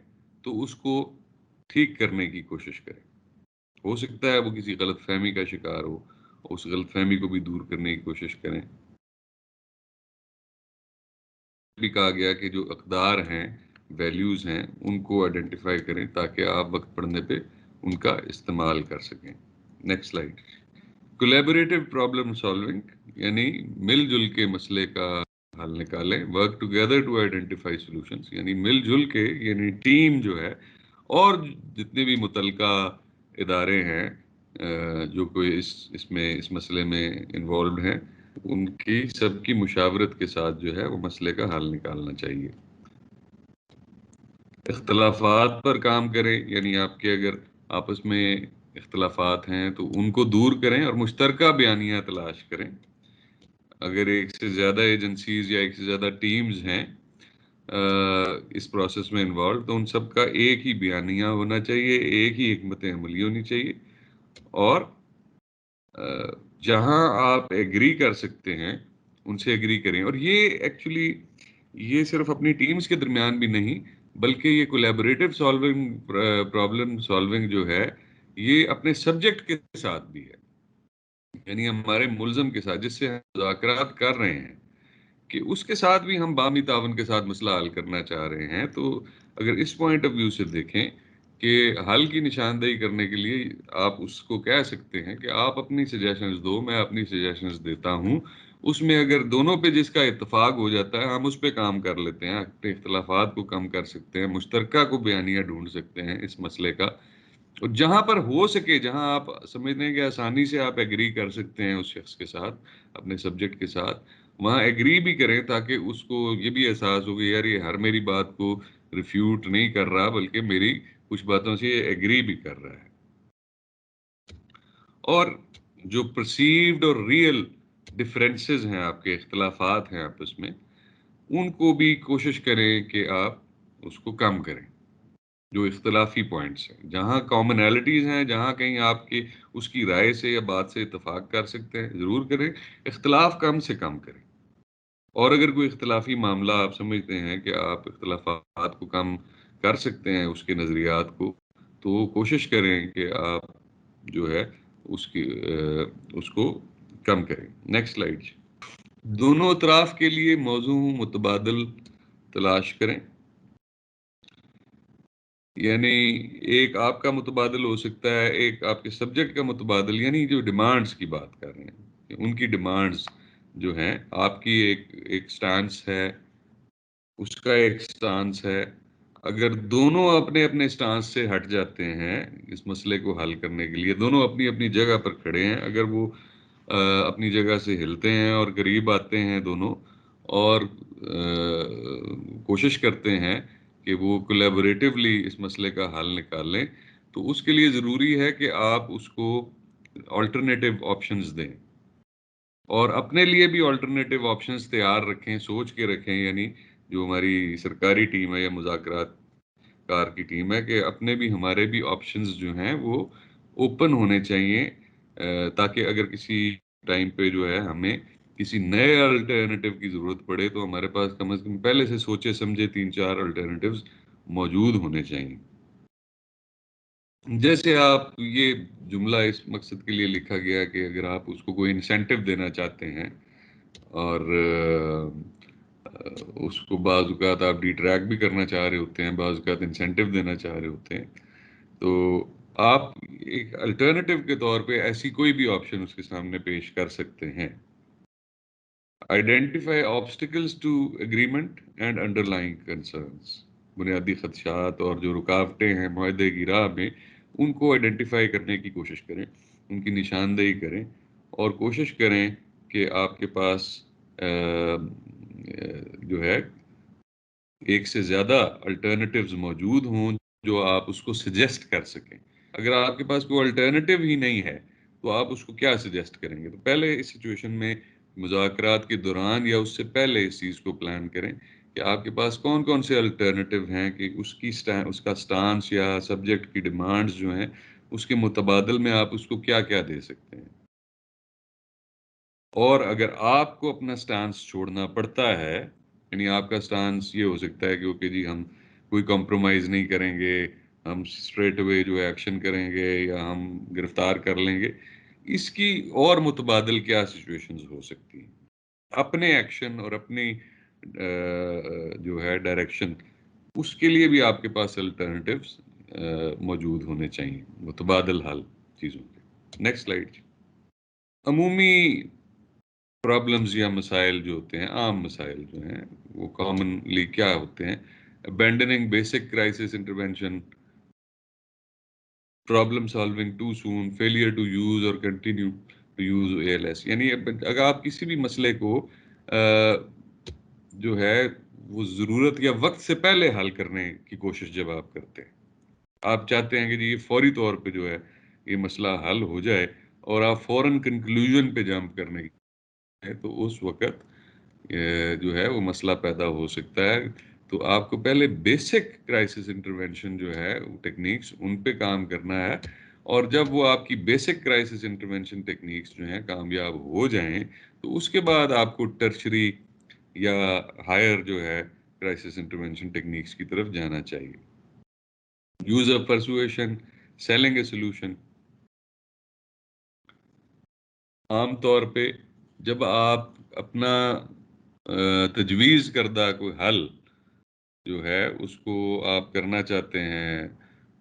تو اس کو ٹھیک کرنے کی کوشش کریں. ہو سکتا ہے وہ کسی غلط فہمی کا شکار ہو، اس غلط فہمی کو بھی دور کرنے کی کوشش کریں. بھی کہا گیا کہ جو اقدار ہیں، ویلیوز ہیں، ان کو آئیڈینٹیفائی کریں تاکہ آپ وقت پڑنے پہ ان کا استعمال کر سکیں. Next slide. Collaborative problem solving, یعنی مل جل کے مسئلے کا حل نکالیں. Work together to identify solutions, یعنی مل جل کے، یعنی ٹیم جو ہے اور جتنے بھی متعلقہ ادارے ہیں جو کوئی اس مسئلے میں انوالوڈ ہیں، ان کی سب کی مشاورت کے ساتھ جو ہے وہ مسئلے کا حل نکالنا چاہیے. اختلافات پر کام کریں، یعنی آپ کے اگر آپس میں اختلافات ہیں تو ان کو دور کریں اور مشترکہ بیانیہ تلاش کریں. اگر ایک سے زیادہ ایجنسیز یا ایک سے زیادہ ٹیمز ہیں اس پروسیس میں انوالو، تو ان سب کا ایک ہی بیانیہ ہونا چاہیے، ایک ہی حکمت عملی ہونی چاہیے. اور جہاں آپ ایگری کر سکتے ہیں ان سے ایگری کریں. اور یہ ایکچولی یہ صرف اپنی ٹیمز کے درمیان بھی نہیں، بلکہ یہ کولیبوریٹو سالونگ، پرابلم سالونگ جو ہے، یہ اپنے سبجیکٹ کے ساتھ بھی ہے، یعنی ہمارے ملزم کے ساتھ جس سے ہم مذاکرات کر رہے ہیں، کہ اس کے ساتھ بھی ہم باہمی تعاون کے ساتھ مسئلہ حل کرنا چاہ رہے ہیں. تو اگر اس پوائنٹ آف ویو سے دیکھیں کہ حل کی نشاندہی کرنے کے لیے آپ اس کو کہہ سکتے ہیں کہ آپ اپنی سجیشنز دو، میں اپنی سجیشنز دیتا ہوں. اس میں اگر دونوں پہ جس کا اتفاق ہو جاتا ہے ہم اس پہ کام کر لیتے ہیں، اپنے اختلافات کو کم کر سکتے ہیں، مشترکہ کو بیانیہ ڈھونڈ سکتے ہیں اس مسئلے کا. اور جہاں پر ہو سکے، جہاں آپ سمجھتے ہیں کہ آسانی سے آپ ایگری کر سکتے ہیں اس شخص کے ساتھ، اپنے سبجیکٹ کے ساتھ، وہاں ایگری بھی کریں تاکہ اس کو یہ بھی احساس ہو کہ یار یہ ہر میری بات کو ریفیوٹ نہیں کر رہا بلکہ میری کچھ باتوں سے یہ ایگری بھی کر رہا ہے. اور جو پرسیوڈ اور ریئل ڈفرینسز ہیں، آپ کے اختلافات ہیں آپس میں، ان کو بھی کوشش کریں کہ آپ اس کو کم کریں. جو اختلافی پوائنٹس ہیں، جہاں کامنالٹیز ہیں، جہاں کہیں آپ کی اس کی رائے سے یا بات سے اتفاق کر سکتے ہیں ضرور کریں، اختلاف کم سے کم کریں. اور اگر کوئی اختلافی معاملہ آپ سمجھتے ہیں کہ آپ اختلافات کو کم کر سکتے ہیں، اس کے نظریات کو، تو کوشش کریں کہ آپ جو ہے اس کو کم کریں. Next slide. دونوں اطراف کے لیے موضوع متبادل تلاش کریں، یعنی ایک آپ کا متبادل ہو سکتا ہے، ایک آپ کے سبجیکٹ کا متبادل، یعنی جو ڈیمانڈز کی بات کر رہے ہیں، ان کی ڈیمانڈز جو ہیں، آپ کی ایک سٹانس ہے، اس کا ایک سٹانس ہے. اگر دونوں اپنے اپنے سٹانس سے ہٹ جاتے ہیں اس مسئلے کو حل کرنے کے لیے، دونوں اپنی اپنی جگہ پر کھڑے ہیں، اگر وہ اپنی جگہ سے ہلتے ہیں اور قریب آتے ہیں دونوں اور کوشش کرتے ہیں کہ وہ کولیبوریٹیولی اس مسئلے کا حل نکال لیں، تو اس کے لیے ضروری ہے کہ آپ اس کو آلٹرنیٹیو آپشنز دیں، اور اپنے لیے بھی آلٹرنیٹیو آپشنز تیار رکھیں، سوچ کے رکھیں، یعنی جو ہماری سرکاری ٹیم ہے یا مذاکرات کار کی ٹیم ہے، کہ اپنے بھی ہمارے بھی آپشنز جو ہیں وہ اوپن ہونے چاہیے، تاکہ اگر کسی ٹائم پہ جو ہے ہمیں کسی نئے الٹرنیٹیو کی ضرورت پڑے تو ہمارے پاس کم از کم پہلے سے سوچے سمجھے 3-4 الٹرنیٹیوز موجود ہونے چاہیے۔ جیسے آپ، یہ جملہ اس مقصد کے لیے لکھا گیا کہ اگر آپ اس کو کوئی انسینٹیو دینا چاہتے ہیں اور اس کو بعض اوقات آپ ڈی ٹریک بھی کرنا چاہ رہے ہوتے ہیں، بعض اوقات انسینٹیو دینا چاہ رہے ہوتے ہیں، تو آپ ایک الٹرنیٹیو کے طور پہ ایسی کوئی بھی آپشن اس کے سامنے پیش کر سکتے ہیں۔ Identify obstacles to agreement and underlying concerns, بنیادی خدشات اور جو رکاوٹیں ہیں معاہدے کی راہ میں، ان کو آئیڈینٹیفائی کرنے کی کوشش کریں، ان کی نشاندہی کریں، اور کوشش کریں کہ آپ کے پاس جو ہے ایک سے زیادہ الٹرنیٹیوز موجود ہوں جو آپ اس کو سجیسٹ کر سکیں۔ اگر آپ کے پاس کوئی الٹرنیٹیو ہی نہیں ہے تو آپ اس کو کیا سجیسٹ کریں گے؟ تو پہلے اس سچویشن میں مذاکرات کے دوران یا اس سے پہلے اس چیز کو پلان کریں کہ آپ کے پاس کون کون سے الٹرنیٹیو ہیں، کہ اس کا سٹانس یا سبجیکٹ کی ڈیمانڈز جو ہیں اس کے متبادل میں آپ اس کو کیا کیا دے سکتے ہیں۔ اور اگر آپ کو اپنا سٹانس چھوڑنا پڑتا ہے، یعنی آپ کا سٹانس یہ ہو سکتا ہے کہ اوکے جی ہم کوئی کمپرومائز نہیں کریں گے، ہم اسٹریٹ اوے جو ایکشن کریں گے یا ہم گرفتار کر لیں گے، اس کی اور متبادل کیا سچویشنز ہو سکتی ہیں۔ اپنے ایکشن اور اپنی جو ہے ڈائریکشن، اس کے لیے بھی آپ کے پاس الٹرنیٹیوز موجود ہونے چاہیے، متبادل حل چیزوں کے۔ Next slide. عمومی پرابلمز یا مسائل جو ہوتے ہیں، عام مسائل جو ہیں، وہ کامنلی کیا ہوتے ہیں؟ Abandoning basic crisis intervention, problem solving too soon, failure to use or continue to use ALS، یعنی اگر آپ کسی بھی مسئلے کو جو ہے وہ ضرورت یا وقت سے پہلے حل کرنے کی کوشش جب آپ کرتے ہیں، آپ چاہتے ہیں کہ جی یہ فوری طور پہ جو ہے یہ مسئلہ حل ہو جائے اور آپ فوراً کنکلوژن پہ جمپ کرنے کی، تو اس وقت جو ہے وہ مسئلہ پیدا ہو سکتا ہے۔ تو آپ کو پہلے بیسک کرائسس انٹرونشن جو ہے ٹیکنیکس، ان پہ کام کرنا ہے، اور جب وہ آپ کی بیسک کرائسس انٹرونشن ٹیکنیکس جو ہیں کامیاب ہو جائیں تو اس کے بعد آپ کو ٹرشری یا ہائر جو ہے کرائسس انٹرونشن ٹیکنیکس کی طرف جانا چاہیے۔ Use of persuasion, selling a solution, عام طور پہ جب آپ اپنا تجویز کردہ کوئی حل جو ہے اس کو آپ کرنا چاہتے ہیں،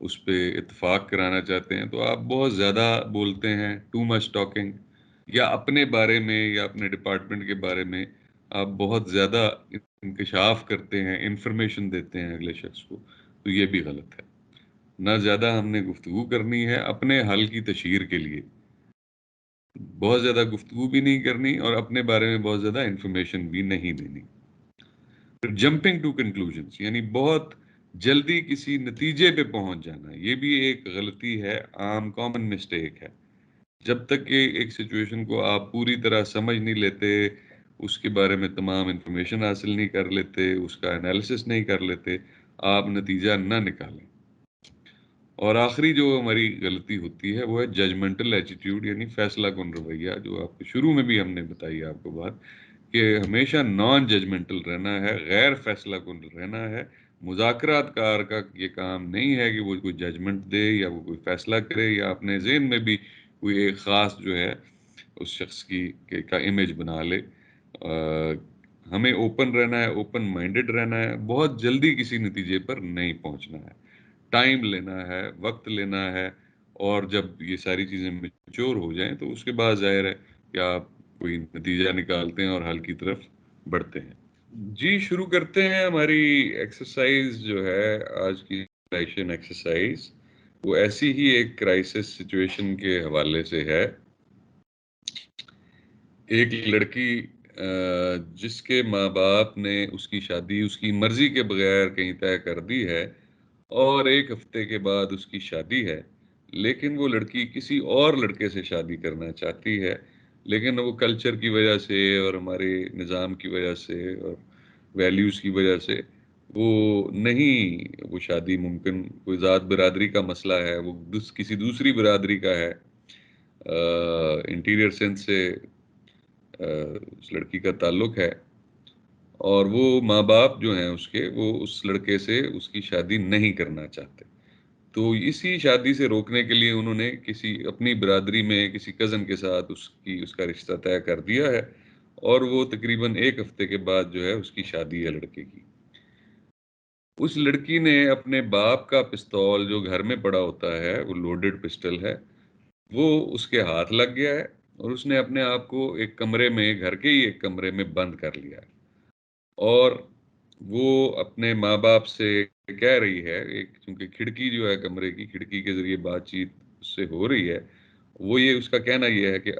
اس پہ اتفاق کرانا چاہتے ہیں، تو آپ بہت زیادہ بولتے ہیں، ٹو مچ ٹاکنگ، یا اپنے بارے میں یا اپنے ڈپارٹمنٹ کے بارے میں آپ بہت زیادہ انکشاف کرتے ہیں، انفارمیشن دیتے ہیں اگلے شخص کو، تو یہ بھی غلط ہے۔ نہ زیادہ ہم نے گفتگو کرنی ہے اپنے حل کی تشہیر کے لیے، بہت زیادہ گفتگو بھی نہیں کرنی اور اپنے بارے میں بہت زیادہ انفارمیشن بھی نہیں دینی۔ جمپنگ ٹو کنکلوژنس، یعنی بہت جلدی کسی نتیجے پہ پہنچ جانا، یہ بھی ایک غلطی ہے، عام کامن مسٹیک ہے۔ جب تک کہ ایک سچویشن کو آپ پوری طرح سمجھ نہیں لیتے، اس کے بارے میں تمام انفارمیشن حاصل نہیں کر لیتے، اس کا انالیسس نہیں کر لیتے، آپ نتیجہ نہ نکالیں۔ اور آخری جو ہماری غلطی ہوتی ہے وہ ہے ججمنٹل ایٹیٹیوڈ، یعنی فیصلہ کن رویہ، جو آپ کو شروع میں بھی ہم نے بتائی آپ کو بات، کہ ہمیشہ نان ججمنٹل رہنا ہے، غیر فیصلہ کن رہنا ہے۔ مذاکرات کار کا یہ کام نہیں ہے کہ وہ کوئی ججمنٹ دے یا وہ کوئی فیصلہ کرے یا اپنے ذہن میں بھی کوئی ایک خاص جو ہے اس شخص کا امیج بنا لے۔ ہمیں اوپن رہنا ہے، اوپن مائنڈڈ رہنا ہے، بہت جلدی کسی نتیجے پر نہیں پہنچنا ہے، ٹائم لینا ہے، وقت لینا ہے، اور جب یہ ساری چیزیں میچور ہو جائیں تو اس کے بعد ظاہر ہے کہ آپ کوئی نتیجہ نکالتے ہیں اور حل کی طرف بڑھتے ہیں۔ جی شروع کرتے ہیں ہماری ایکسرسائز جو ہے آج کی ایکسرسائز، وہ ایسی ہی ایک کرائسس سچویشن کے حوالے سے ہے۔ ایک لڑکی جس کے ماں باپ نے اس کی شادی اس کی مرضی کے بغیر کہیں طے کر دی ہے، اور 1 ہفتے کے بعد اس کی شادی ہے، لیکن وہ لڑکی کسی اور لڑکے سے شادی کرنا چاہتی ہے، لیکن وہ کلچر کی وجہ سے اور ہمارے نظام کی وجہ سے اور ویلیوز کی وجہ سے وہ نہیں، وہ شادی ممکن، کوئی ذات برادری کا مسئلہ ہے، وہ کسی دوسری برادری کا ہے، انٹیریئر سندھ سے اس لڑکی کا تعلق ہے، اور وہ ماں باپ جو ہیں اس کے، وہ اس لڑکے سے اس کی شادی نہیں کرنا چاہتے، تو اسی شادی سے روکنے کے لیے انہوں نے کسی اپنی برادری میں کسی کزن کے ساتھ اس کا رشتہ طے کر دیا ہے، اور وہ تقریباً 1 ہفتے کے بعد جو ہے اس کی شادی ہے لڑکے کی۔ اس لڑکی نے اپنے باپ کا پستول جو گھر میں پڑا ہوتا ہے، وہ لوڈڈ پسٹل ہے، وہ اس کے ہاتھ لگ گیا ہے، اور اس نے اپنے آپ کو ایک کمرے میں، گھر کے ہی ایک کمرے میں بند کر لیا ہے، اور وہ اپنے ماں باپ سے کہہ رہی ہے، چونکہ کھڑکی جو ہے کمرے کی کھڑکی کے ذریعے بات چیت اس سے ہو رہی ہے، وہ یہ اس کا کہنا یہ ہے کہ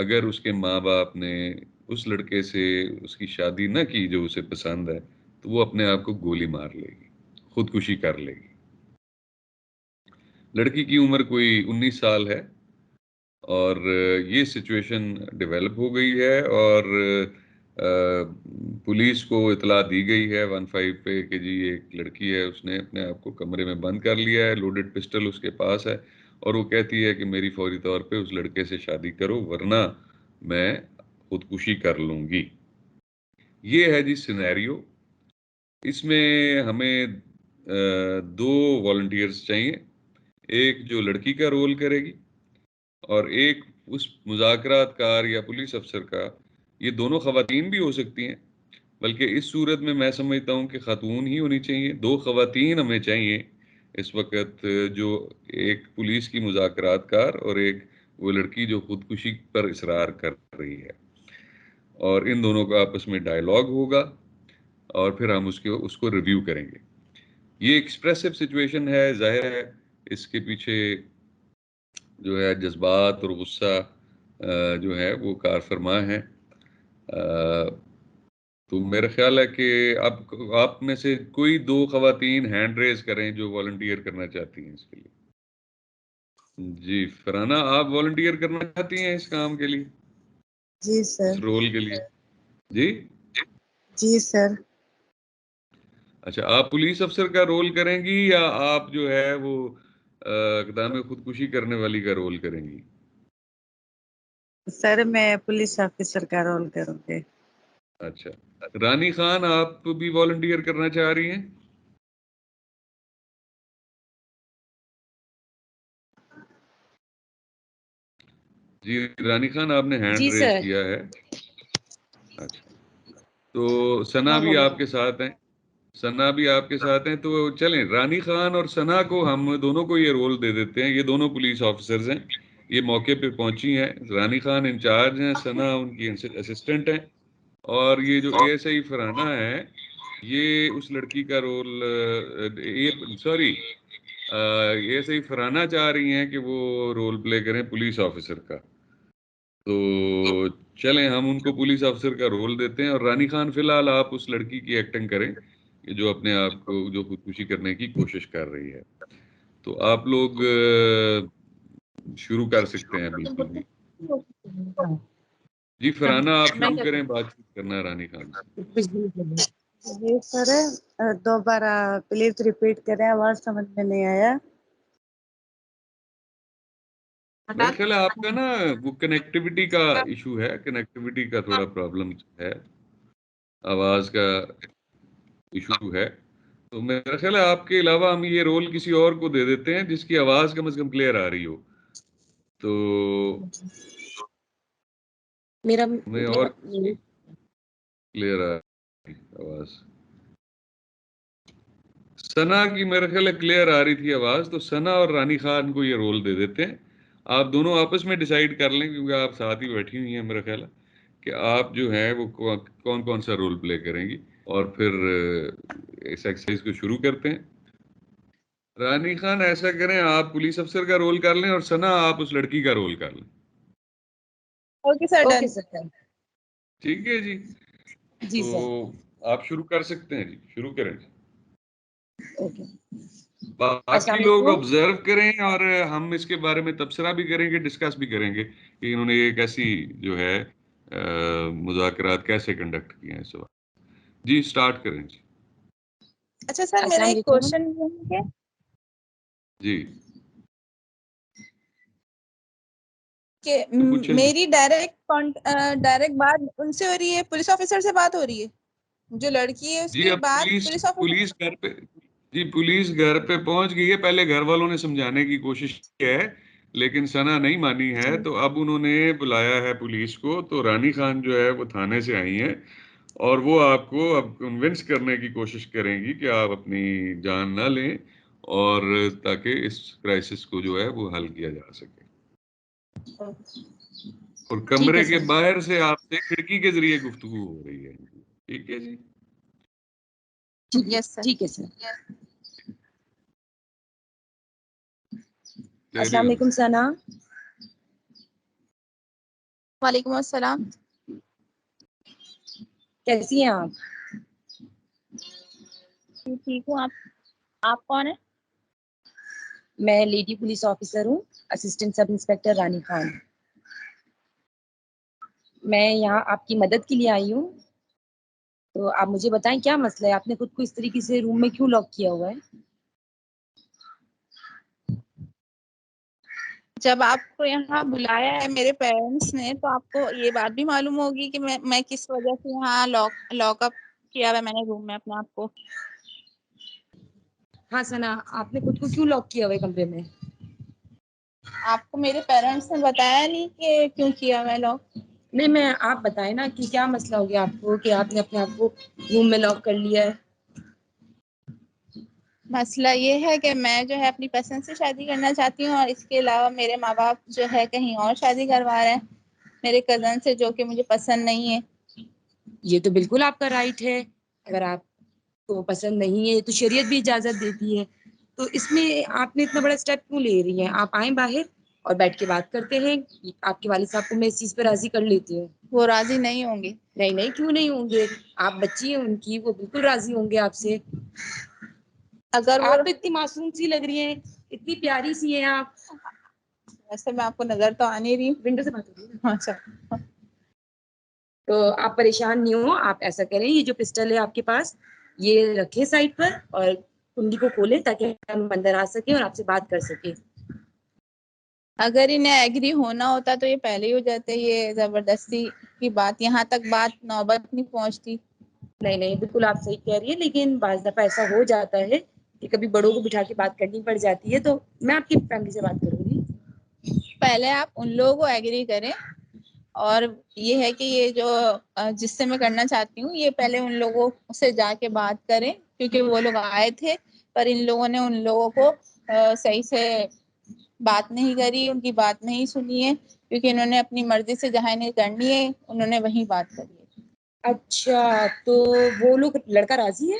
اگر اس کے ماں باپ نے اس لڑکے سے اس کی شادی نہ کی جو اسے پسند ہے، تو وہ اپنے آپ کو گولی مار لے گی، خودکشی کر لے گی۔ لڑکی کی عمر کوئی 19 سال ہے، اور یہ سچویشن ڈیولپ ہو گئی ہے، اور پولیس کو اطلاع دی گئی ہے 15 پہ کہ جی ایک لڑکی ہے، اس نے اپنے آپ کو کمرے میں بند کر لیا ہے، لوڈڈ پسٹل اس کے پاس ہے، اور وہ کہتی ہے کہ میری فوری طور پہ اس لڑکے سے شادی کرو ورنہ میں خودکشی کر لوں گی۔ یہ ہے جی سینیریو۔ اس میں ہمیں 2 والنٹیئرز چاہیے، ایک جو لڑکی کا رول کرے گی اور ایک اس مذاکرات کار یا پولیس افسر کا۔ یہ دونوں خواتین بھی ہو سکتی ہیں، بلکہ اس صورت میں میں سمجھتا ہوں کہ خاتون ہی ہونی چاہیے، 2 خواتین ہمیں چاہیے اس وقت، جو ایک پولیس کی مذاکرات کار اور ایک وہ لڑکی جو خودکشی پر اصرار کر رہی ہے، اور ان دونوں کا آپس میں ڈائیلاگ ہوگا، اور پھر ہم اس کو ریویو کریں گے۔ یہ ایکسپریسو سچویشن ہے، ظاہر ہے اس کے پیچھے جو ہے جذبات اور غصہ جو ہے وہ کار فرما ہے۔ تو میرا خیال ہے کہ آپ میں سے کوئی 2 خواتین ہینڈ ریز کریں جو والنٹیئر کرنا چاہتی ہیں اس کے لیے۔ جی فرانہ، آپ والنٹیئر کرنا چاہتی ہیں اس کام کے لیے، جی سر۔ اس رول کے لیے؟ جی جی سر۔ اچھا، آپ پولیس افسر کا رول کریں گی یا آپ جو ہے وہ اقدام خودکشی کرنے والی کا رول کریں گی؟ سر میں پولیس آفیسر کا رول کروں گی۔ اچھا، رانی خان آپ بھی والنٹیئر کرنا چاہ رہی ہیں؟ جی رانی خان، آپ نے ہینڈ جی ریز سر۔ کیا ہے۔ اچھا، تو ثنا بھی آپ کے ساتھ ہیں، ثنا بھی آپ کے ساتھ ہیں، تو چلیں رانی خان اور ثنا کو ہم دونوں کو یہ رول دے دیتے ہیں، یہ دونوں پولیس آفیسرز ہیں، یہ موقع پہ پہنچی ہیں، رانی خان انچارج ہیں، ثنا ان کی اسسٹنٹ ہیں، اور یہ جو اے ایس آئی فرانہ ہے یہ اس لڑکی کا role, sorry A S I فرانہ چاہ رہی ہیں کہ وہ رول پلے کریں پولیس آفیسر کا، تو چلیں ہم ان کو پولیس افسر کا رول دیتے ہیں، اور رانی خان فی الحال آپ اس لڑکی کی ایکٹنگ کریں جو اپنے آپ کو جو خودکشی کرنے کی کوشش کر رہی ہے۔ تو آپ لوگ شروع کر سکتے ہیں بالکل بھی۔ جی فرانہ آپ شروع کریں بات چیت کرنا رانی خان سے۔ جی سر، دوبارہ پلیز ریپیٹ کریں، آواز سمجھ میں نہیں آیا۔ میرے خیال ہے آپ کا نا وہ کنیکٹیوٹی کا ایشو ہے، کنیکٹیوٹی کا تھوڑا پرابلم ہے، آواز کا ایشو ہے، تو میرا خیال ہے آپ کے علاوہ ہم یہ رول کسی اور کو دے دیتے ہیں جس کی آواز کم از کم کلیئر آ رہی ہو، تو میرا ہمیں اور کلیئر آ رہی آواز۔ ثنا کی میرے خیال ہے کلیئر آ رہی تھی آواز، تو ثنا اور رانی خان کو یہ رول دے دیتے ہیں، آپ دونوں آپس میں ڈیسائیڈ کر لیں کیونکہ آپ ساتھ ہی بیٹھی ہوئی ہیں، میرا خیال ہے کہ آپ جو ہیں وہ کون کون سا رول پلے کریں گی، اور پھر اس ایکسرسائز کو شروع کرتے ہیں۔ رانی خان ایسا کریں، آپ پولیس افسر کا رول کر لیں اور ثنا آپ اس لڑکی کا رول کر لیں۔ Okay sir, done. ٹھیک ہے جی، جی تو سر۔ آپ شروع کر سکتے ہیں، جی شروع کریں جی۔ اوکے. باقی لوگ آبزرو کریں اور ہم اس کے بارے میں تبصرہ بھی کریں گے، ڈسکس بھی کریں گے کہ انہوں نے یہ کیسی جو ہے مذاکرات کیسے کنڈکٹ کیے ہیں اس وقت. جی سٹارٹ کریں. جی اچھا سر میرا ایک کوشچن ہے جی کہ میری ڈائریکٹ بات ان سے ہو رہی ہے، پولیس آفیسر سے بات ہو رہی ہے، جو لڑکی ہے اس جی. کی اب بات پولیس آفیسر. پولیس گھر پہ پہنچ گئی ہے. پہلے گھر والوں نے سمجھانے کی کوشش کی ہے لیکن ثنا نہیں مانی ہے، تو اب انہوں نے بلایا ہے پولیس کو. تو رانی خان جو ہے وہ تھانے سے آئی ہیں اور وہ آپ کو اب کنونس کرنے کی کوشش کریں گی کہ آپ اپنی جان نہ لیں اور تاکہ اس کرائسس کو جو ہے وہ حل کیا جا سکے. اور کمرے کے باہر سے آپ سے کھڑکی کے ذریعے گفتگو ہو رہی ہے. ٹھیک ہے جی. یس سر. ٹھیک ہے سر. السلام علیکم ثنا. وعلیکم السلام. کیسی ہیں آپ؟ ٹھیک ہوں. آپ کون ہیں؟ میں لیڈی پولیس آفیسر ہوں، اسسٹنٹ سب انسپیکٹر رانی خان. میں یہاں آپ کی مدد کے لیے آئی ہوں. تو آپ مجھے بتائیں کیا مسئلہ ہے؟ آپ نے خود کو اس طریقے سے روم میں کیوں لاک کیا ہوا ہے؟ جب آپ کو یہاں بلایا ہے میرے پیرنٹس نے تو آپ کو یہ بات بھی معلوم ہوگی کہ میں کس وجہ سے یہاں لاک اپ کیا ہوا میں نے روم میں اپنے آپ کو. ہاں ثنا، آپ نے خود کو کیوں لاک کیا ہوا ہے کمرے میں؟ آپ کو میرے پیرنٹس نے بتایا نہیں کہ کیوں کیا ہوا ہے لاک؟ نہیں، آپ بتائیں نا کہ کیا مسئلہ ہو گیا آپ کو کہ آپ نے اپنے آپ کو روم میں لاک کر لیا ہے. مسئلہ یہ ہے کہ میں جو ہے اپنی پسند سے شادی کرنا چاہتی ہوں اور اس کے علاوہ میرے ماں باپ جو ہے کہیں اور شادی کروا رہے ہیں میرے کزن سے، جو کہ مجھے پسند نہیں ہے. یہ تو بالکل آپ کا رائٹ ہے. اگر آپ کو پسند نہیں ہے تو شریعت بھی اجازت دیتی ہے. تو اس میں آپ نے اتنا بڑا اسٹیپ کیوں لے رہی ہیں؟ آپ آئیں باہر اور بیٹھ کے بات کرتے ہیں. آپ کے والد صاحب کو میں اس چیز پہ راضی کر لیتی ہوں. وہ راضی نہیں ہوں گے. نہیں، کیوں نہیں ہوں گے؟ آپ بچی ہیں ان کی، وہ بالکل راضی ہوں گے آپ سے. اگر آپ اتنی معصوم سی لگ رہی ہیں، اتنی پیاری سی ہیں آپ. ویسے میں آپ کو نظر تو آ نہیں رہی. ونڈو سے بات ہو رہی ہے. اچھا. تو آپ پریشان نہیں ہو. آپ ایسا کریں، یہ جو پسٹل ہے آپ کے پاس یہ رکھیں سائڈ پر اور کنڈی کو کھولیں تاکہ ہم اندر آ سکیں اور آپ سے بات کر سکیں. اگر انہیں ایگری ہونا ہوتا تو یہ پہلے ہی ہو جاتے. یہ زبردستی کی بات، یہاں تک بات نوبت نہیں پہنچتی. نہیں، بالکل آپ صحیح کہہ رہی ہیں، لیکن بعض دفعہ ایسا ہو جاتا ہے کہ کبھی بڑوں کو بٹھا کے بات کرنی پڑ جاتی ہے. تو میں آپ کی فیملی سے بات کروں گی. پہلے آپ ان لوگوں کو ایگری کریں، اور یہ ہے کہ یہ جو جس سے میں کرنا چاہتی ہوں یہ پہلے ان لوگوں سے جا کے بات کریں، کیونکہ وہ لوگ آئے تھے پر ان لوگوں نے ان لوگوں کو صحیح سے بات نہیں کری، ان کی بات نہیں سنی ہے، کیونکہ انہوں نے اپنی مرضی سے جہاں انہیں کرنی ہے انہوں نے وہیں بات کری ہے. اچھا، تو وہ لوگ لڑکا راضی ہے؟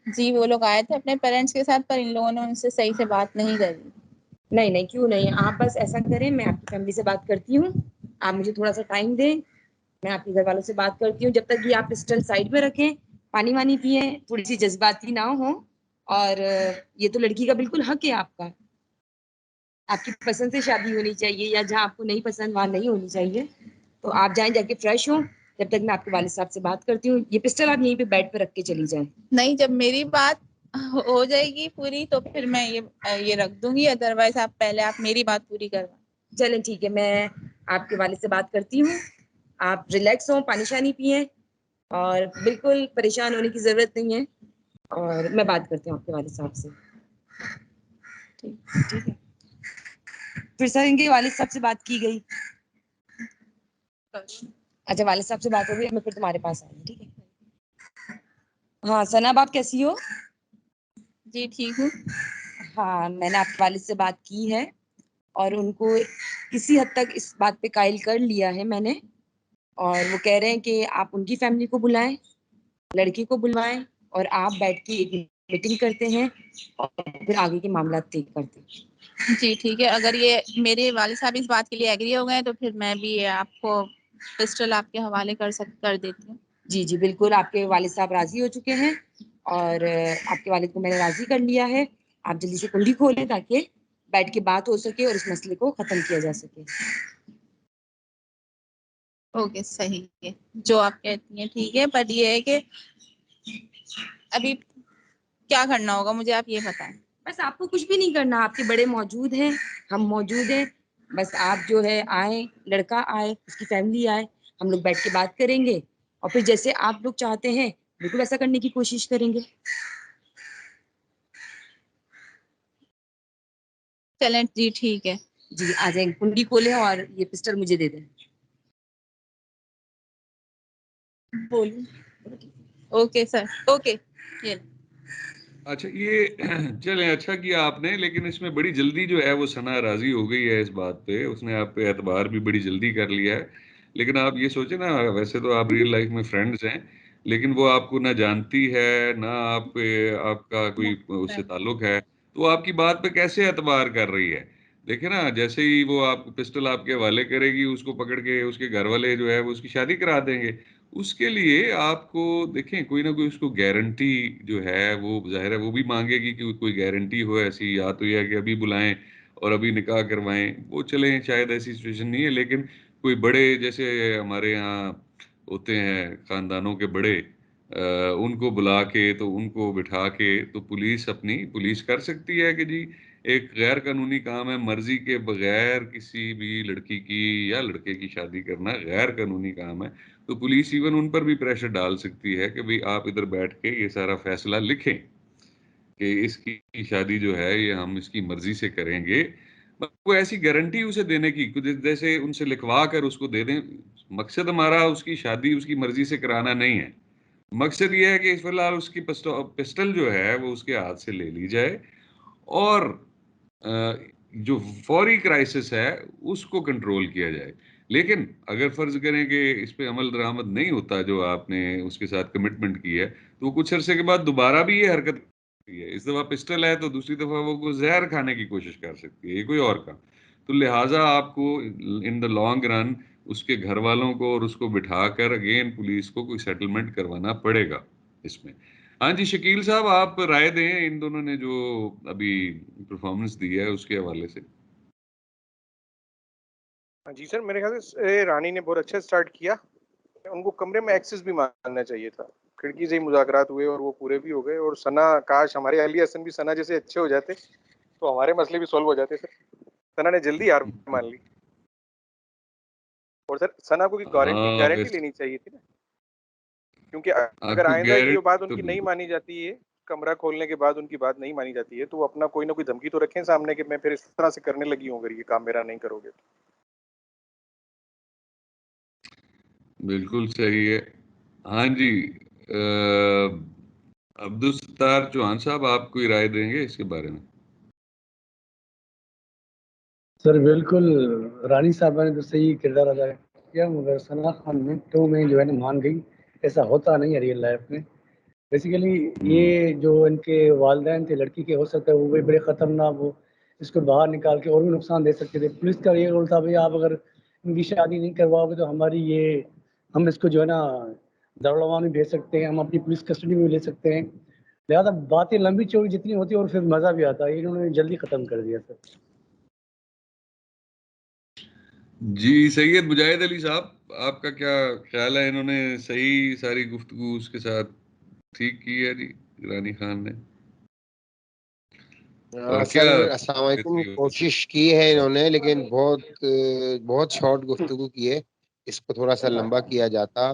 جی، وہ لوگ آئے تھے اپنے پیرنٹس کے ساتھ پر ان لوگوں نے ان سے صحیح سے بات نہیں کری. نہیں، کیوں نہیں؟ آپ بس ایسا کریں، میں آپ کی فیملی سے بات کرتی ہوں. آپ مجھے تھوڑا سا ٹائم دیں، میں آپ کے گھر والوں سے بات کرتی ہوں. جب تک یہ آپ پسٹل سائڈ میں رکھیں، پانی وانی پئیں، تھوڑی سی جذباتی نہ ہوں. اور یہ تو لڑکی کا بالکل حق ہے آپ کا. آپ کی پسند سے شادی ہونی چاہیے، یا جہاں آپ کو نہیں پسند وہاں نہیں ہونی چاہیے. تو آپ جائیں، جا کے فریش ہوں. جب تک میں آپ کے والد صاحب سے بات کرتی ہوں. یہ پسٹل آپ یہیں پہ بیڈ پہ رکھ کے چلی جائیں. نہیں، جب میری بات ہو جائے گی پوری تو پھر میں یہ رکھ دوں گی، ادروائز آپ پہلے آپ میری بات پوری کروائیں. چلیں ٹھیک ہے، میں آپ کے والد سے بات کرتی ہوں. آپ ریلیکس ہوں، پانی شانی پئیں، اور بالکل پریشان ہونے کی ضرورت نہیں ہے. اور میں بات کرتی ہوں آپ کے والد صاحب سے. ٹھیک ہے. پھر سر ان کے والد صاحب سے بات کی گئی. اچھا، والد صاحب سے بات ہو گئی. میں پھر تمہارے پاس آئی. ٹھیک ہے. ہاں ثنا، آپ کیسی ہو؟ جی ٹھیک ہوں. ہاں، میں نے آپ کے والد سے بات کی ہے اور ان کو کسی حد تک اس بات پہ قائل کر لیا ہے میں نے. اور وہ کہہ رہے ہیں کہ آپ ان کی فیملی کو بلائیں، لڑکی کو بلوائیں، اور آپ بیٹھ کے ایک میٹنگ کرتے ہیں اور پھر آگے کے معاملات طے کرتے ہیں. جی ٹھیک ہے. اگر یہ میرے والد صاحب اس بات کے لیے ایگری ہو گئے تو پھر میں بھی آپ کو پسٹل آپ کے حوالے کر دیتی ہوں. جی بالکل، آپ کے والد صاحب راضی ہو چکے ہیں اور آپ کے والد کو میں نے راضی کر لیا ہے. آپ جلدی سے کنڈی کھولیں تاکہ بیٹھ کے بات ہو سکے اور اس مسئلے کو ختم کیا جا سکے. اوکے صحیح ہے جو آپ کہتی ہیں ٹھیک ہے، پر یہ ہے کہ ابھی کیا کرنا ہوگا مجھے آپ یہ بتائیں. بس آپ کو کچھ بھی نہیں کرنا، آپ کے بڑے موجود ہیں، ہم موجود ہیں. بس آپ جو ہے آئیں، لڑکا آئے، اس کی فیملی آئے، ہم لوگ بیٹھ کے بات کریں گے اور پھر جیسے آپ لوگ چاہتے ہیں بالکل ایسا کرنے کی کوشش کریں گے. چلیں جی ٹھیک ہے. جی آ جائیں، کنڈی کھولیں اور یہ پسٹل مجھے دے دیں. بولوں اوکے سر اوکے. اچھا یہ چلیں اچھا کیا آپ نے، لیکن اس میں بڑی جلدی جو ہے وہ ثنا راضی ہو گئی ہے اس بات پہ، اس نے آپ پہ اعتبار بھی بڑی جلدی کر لیا ہے. لیکن آپ یہ سوچیں نا، ویسے تو آپ ریئل لائف میں فرینڈز ہیں، لیکن وہ آپ کو نہ جانتی ہے نہ آپ کا کوئی اس سے تعلق ہے، تو آپ کی بات پہ کیسے اعتبار کر رہی ہے؟ دیکھیں نا، جیسے ہی وہ آپ کو پسٹل آپ کے حوالے کرے گی، اس کو پکڑ کے اس کے گھر والے جو ہے وہ اس کی شادی کرا دیں گے. اس کے لیے آپ کو دیکھیں کوئی نہ کوئی اس کو گارنٹی جو ہے وہ ظاہر ہے وہ بھی مانگے گی کہ کوئی گارنٹی ہو ایسی، یا تو یہ ہے کہ ابھی بلائیں اور ابھی نکاح کروائیں. وہ چلیں شاید ایسی سچویشن نہیں ہے، لیکن کوئی بڑے جیسے ہمارے یہاں ہوتے ہیں خاندانوں کے بڑے، ان کو بلا کے تو ان کو بٹھا کے تو پولیس کر سکتی ہے کہ جی ایک غیر قانونی کام ہے، مرضی کے بغیر کسی بھی لڑکی کی یا لڑکے کی شادی کرنا غیر قانونی کام ہے. تو پولیس ایون ان پر بھی پریشر ڈال سکتی ہے کہ بھئی آپ ادھر بیٹھ کے یہ سارا فیصلہ لکھیں کہ اس کی شادی جو ہے یہ ہم اس کی مرضی سے کریں گے. کوئی ایسی گارنٹی اسے دینے کی، جیسے ان سے لکھوا کر اس کو دے دیں. مقصد ہمارا اس کی شادی اس کی مرضی سے کرانا نہیں ہے، مقصد یہ ہے کہ فی الحال اس کی پسٹل جو ہے وہ اس کے ہاتھ سے لے لی جائے اور جو فوری کرائسس ہے اس کو کنٹرول کیا جائے. لیکن اگر فرض کریں کہ اس پہ عمل درآمد نہیں ہوتا جو آپ نے اس کے ساتھ کمٹمنٹ کی ہے، تو کچھ عرصے کے بعد دوبارہ بھی یہ حرکت کرتی ہے. اس دفعہ پسٹل ہے تو دوسری دفعہ وہ زہر کھانے کی کوشش کر سکتی ہے، یہ کوئی اور کام. تو لہٰذا آپ کو ان دا لانگ رن اس کے گھر والوں کو اور اس کو بٹھا کر اگین پولیس کو کوئی سیٹلمنٹ کروانا پڑے گا اس میں. ہاں جی شکیل صاحب، آپ رائے دیں ان دونوں نے جو ابھی پرفارمنس دی ہے اس کے حوالے سے. جی سر، میرے خیال سے رانی نے بہت اچھا سٹارٹ کیا. ان کو کمرے میں ایکسس بھی مانگنا چاہیے تھا، کھڑکی سے ہی مذاکرات ہوئے اور وہ پورے بھی ہو گئے. اور ثنا، کاش ہمارے علی حسن بھی ثنا جیسے اچھے ہو جاتے تو ہمارے مسئلے بھی سولو ہو جاتے. سر ثنا نے جلدی ہار مان لی. اور سر ثنا کو گارنٹی لینی چاہیے تھی نا، کیونکہ اگر آئندہ یہ بات ان کی نہیں مانی جاتی ہے، کمرہ کھولنے کے بعد ان کی بات نہیں مانی جاتی ہے، تو وہ اپنا کوئی نہ کوئی دھمکی تو رکھیں سامنے کہ میں پھر اس طرح سے کرنے لگی ہوں اگر یہ کام میرا نہیں کرو گے. بالکل صحیح ہے. ہاں جی عبدالستار چوہان صاحب، آپ کوئی رائے دیں گے اس کے بارے میں؟ سر بالکل رانی صاحبہ نے تو صحیح کردار ادا کیا، مگر ثنا خان منٹوں میں جو ہے نا مان گئی. ایسا ہوتا نہیں ہے ریئل لائف میں. بیسیکلی یہ جو ان کے والدین تھے لڑکی کے، ہو سکتا ہے وہ بھی بڑے خطرناک ہو، اس کو باہر نکال کے اور بھی نقصان دے سکتے تھے. پولیس کا یہ رول تھا بھائی آپ اگر ان کی شادی نہیں کرواؤ گے تو ہم اس کو جو ہے نا دارالعوام میں بھیج سکتے ہیں، ہم اپنی پولیس کسٹڈی میں لے سکتے ہیں. لہٰذا باتیں لمبی چوڑی جتنی ہوتی ہے اور پھر مزہ بھی آتا ہے، انہوں نے جلدی ختم کر دیا سر. جی سید مجاہد علی صاحب، آپ کا کیا خیال ہے؟ انہوں نے صحیح ساری گفتگو اس کے ساتھ ٹھیک کی ہے جی رانی خان نے؟ سر السلام علیکم. کوشش کی ہے انہوں نے، لیکن بہت شارٹ گفتگو کی ہے. اس کو تھوڑا سا لمبا کیا جاتا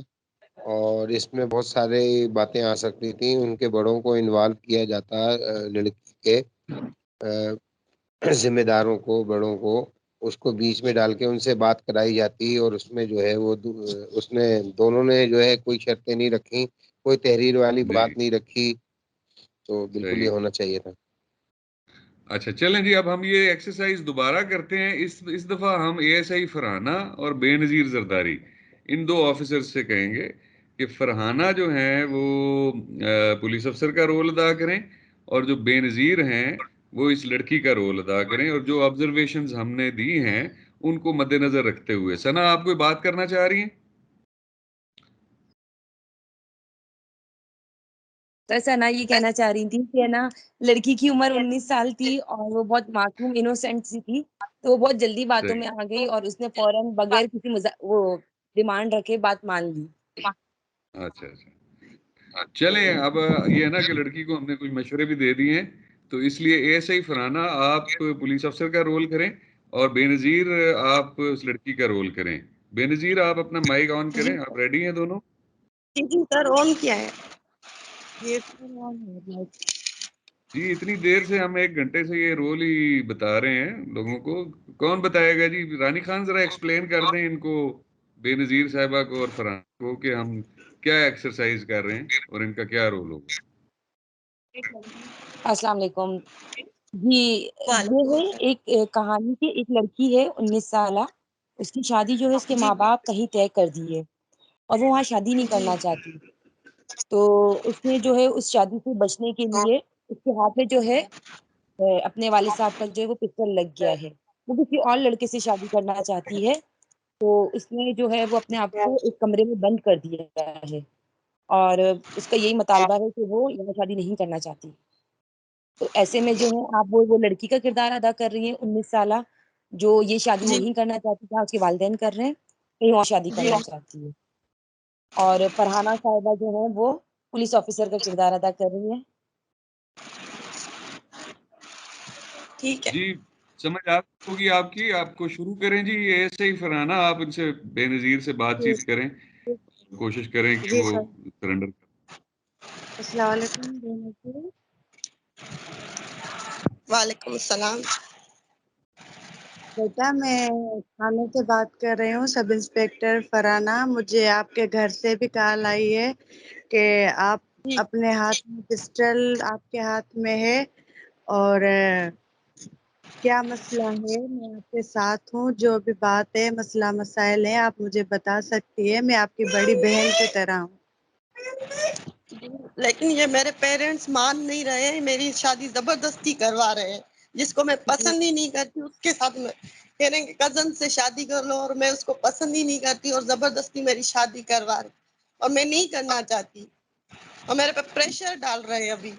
اور اس میں بہت سارے باتیں آ سکتی تھیں. ان کے بڑوں کو انوالو کیا جاتا، لڑکی کے ذمہ داروں کو، بڑوں کو، اس کو بیچ میں ڈال کے ان سے بات کرائی جاتی. اور اس میں جو ہے وہ دونوں نے جو ہے کوئی شرطیں نہیں رکھی، کوئی تحریر والی بات نہیں رکھی. تو بالکل یہ ہونا چاہیے تھا. اچھا چلیں جی، اب ہم یہ ایکسرسائز دوبارہ کرتے ہیں. اس دفعہ ہم اے ایس آئی فرحانہ اور بے نظیر زرداری ان دو آفیسر سے کہیں گے کہ فرحانہ جو ہیں وہ پولیس افسر کا رول ادا کریں، اور جو بے نظیر ہیں وہ اس لڑکی کا رول ادا کریں، اور جو آبزرویشنز ہم نے دی ہیں ان کو مد نظر رکھتے ہوئے. ثنا، آپ کوئی بات کرنا چاہ رہی ہیں؟ تو سنا یہ کہنا چاہ رہی تھی کہ نا لڑکی کی عمر 19 سال تھی اور وہ بہت معصوم انوسینٹ سی تھی، تو وہ بہت جلدی باتوں میں آ گئی اور اس نے فوراً بغیر کسی وہ ڈیمانڈ رکھے بات مان لی. اچھا اچھا، چلیں اب یہ ہے نا کہ لڑکی کو ہم نے کچھ مشورے بھی دے دیے ہیں، تو اس لیے ایسے ہی فرحانہ آپ پولیس افسر کا رول کریں اور بے نظیر آپ اس لڑکی کا رول کریں. بے نظیر آپ اپنا مائک آن کریں. آپ ریڈی ہیں دونوں؟ جی سر آن کیا ہے؟ جی اتنی دیر سے ہم 1 گھنٹے سے یہ رول ہی بتا رہے ہیں لوگوں کو. کون بتائے گا جی؟ رانی خان ذرا ایکسپلین کر دیں ان کو، بے نظیر صاحبہ کو اور فرحان کو، کہ ہم کیا ایکسرسائز کر رہے ہیں اور ان کا کیا رول ہوگا. السلام علیکم جی. یہ ہے ایک کہانی کی ایک لڑکی ہے 19 سالہ، اس کی شادی جو ہے اس کے ماں باپ کہیں طے کر دی ہے اور وہ وہاں شادی نہیں کرنا چاہتی. تو اس نے جو ہے اس شادی سے بچنے کے لیے اس کے ہاتھ میں جو ہے اپنے والد صاحب کا جو ہے وہ پسٹل لگ گیا ہے. وہ کسی اور لڑکے سے شادی کرنا چاہتی ہے، تو اس نے جو ہے وہ اپنے آپ کو ایک کمرے میں بند کر دیا ہے اور اس کا یہی مطالبہ ہے کہ وہ یہاں شادی نہیں کرنا چاہتی. تو ایسے میں جو ہے آپ وہ لڑکی کا کردار ادا کر رہی ہیں 19 سالہ، جو یہ شادی نہیں کرنا چاہتی تھا، اس کے والدین کر رہے ہیں، کہیں اور شادی کرنا چاہتی ہے. اور فرحانہ صاحبہ جو ہے وہ پولیس آفیسر کا کردار ادا کر رہی ہیں. ٹھیک ہے جی سمجھ ہوگی آپ کی. آپ کو شروع کریں جی ایسے ہی فرحانہ، آپ ان سے بے نظیر سے بات چیت کریں، کوشش کریں کہ جی وہ سر. سرنڈر. السلام علیکم. وعلیکم السلام. بیٹا میں تھانے سے بات کر رہی ہوں، سب انسپیکٹر فرحانہ. مجھے آپ کے گھر سے بھی کال آئی ہے کہ آپ اپنے ہاتھ میں پسٹل آپ کے ہاتھ میں ہے اور کیا مسئلہ ہے. میں آپ کے ساتھ ہوں، جو بھی بات ہے مسئلہ مسائل ہیں آپ مجھے بتا سکتی ہے. میں آپ کی بڑی بہن کی طرح ہوں. لیکن یہ میرے پیرنٹس مان نہیں رہے ہیں، میری شادی زبردستی کروا رہے ہیں، جس کو میں پسند ہی نہیں کرتی اس کے ساتھ میں کہہ رہے ہیں کہ کزن سے شادی کر لو، اور میں اس کو پسند ہی نہیں کرتی اور زبردستی میری شادی کروا رہے اور میں نہیں کرنا چاہتی اور میرے پہ پریشر ڈال رہے ہیں ابھی.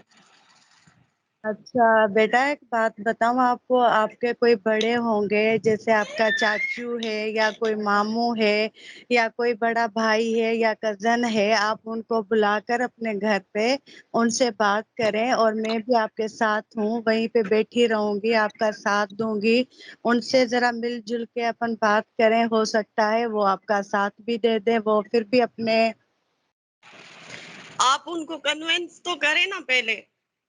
اچھا بیٹا ایک بات بتاؤں آپ کو، آپ کے کوئی بڑے ہوں گے جیسے آپ کا چاچو ہے یا کوئی ماموں ہے یا کوئی بڑا بھائی ہے یا کزن ہے، آپ ان کو بلا کر اپنے گھر پہ ان سے بات کریں. اور میں بھی آپ کے ساتھ ہوں، وہیں پہ بیٹھی رہوں گی، آپ کا ساتھ دوں گی. ان سے ذرا مل جل کے اپن بات کریں، ہو سکتا ہے وہ آپ کا ساتھ بھی دے دیں. وہ پھر بھی اپنے آپ ان کو کنوینس تو کریں نا پہلے.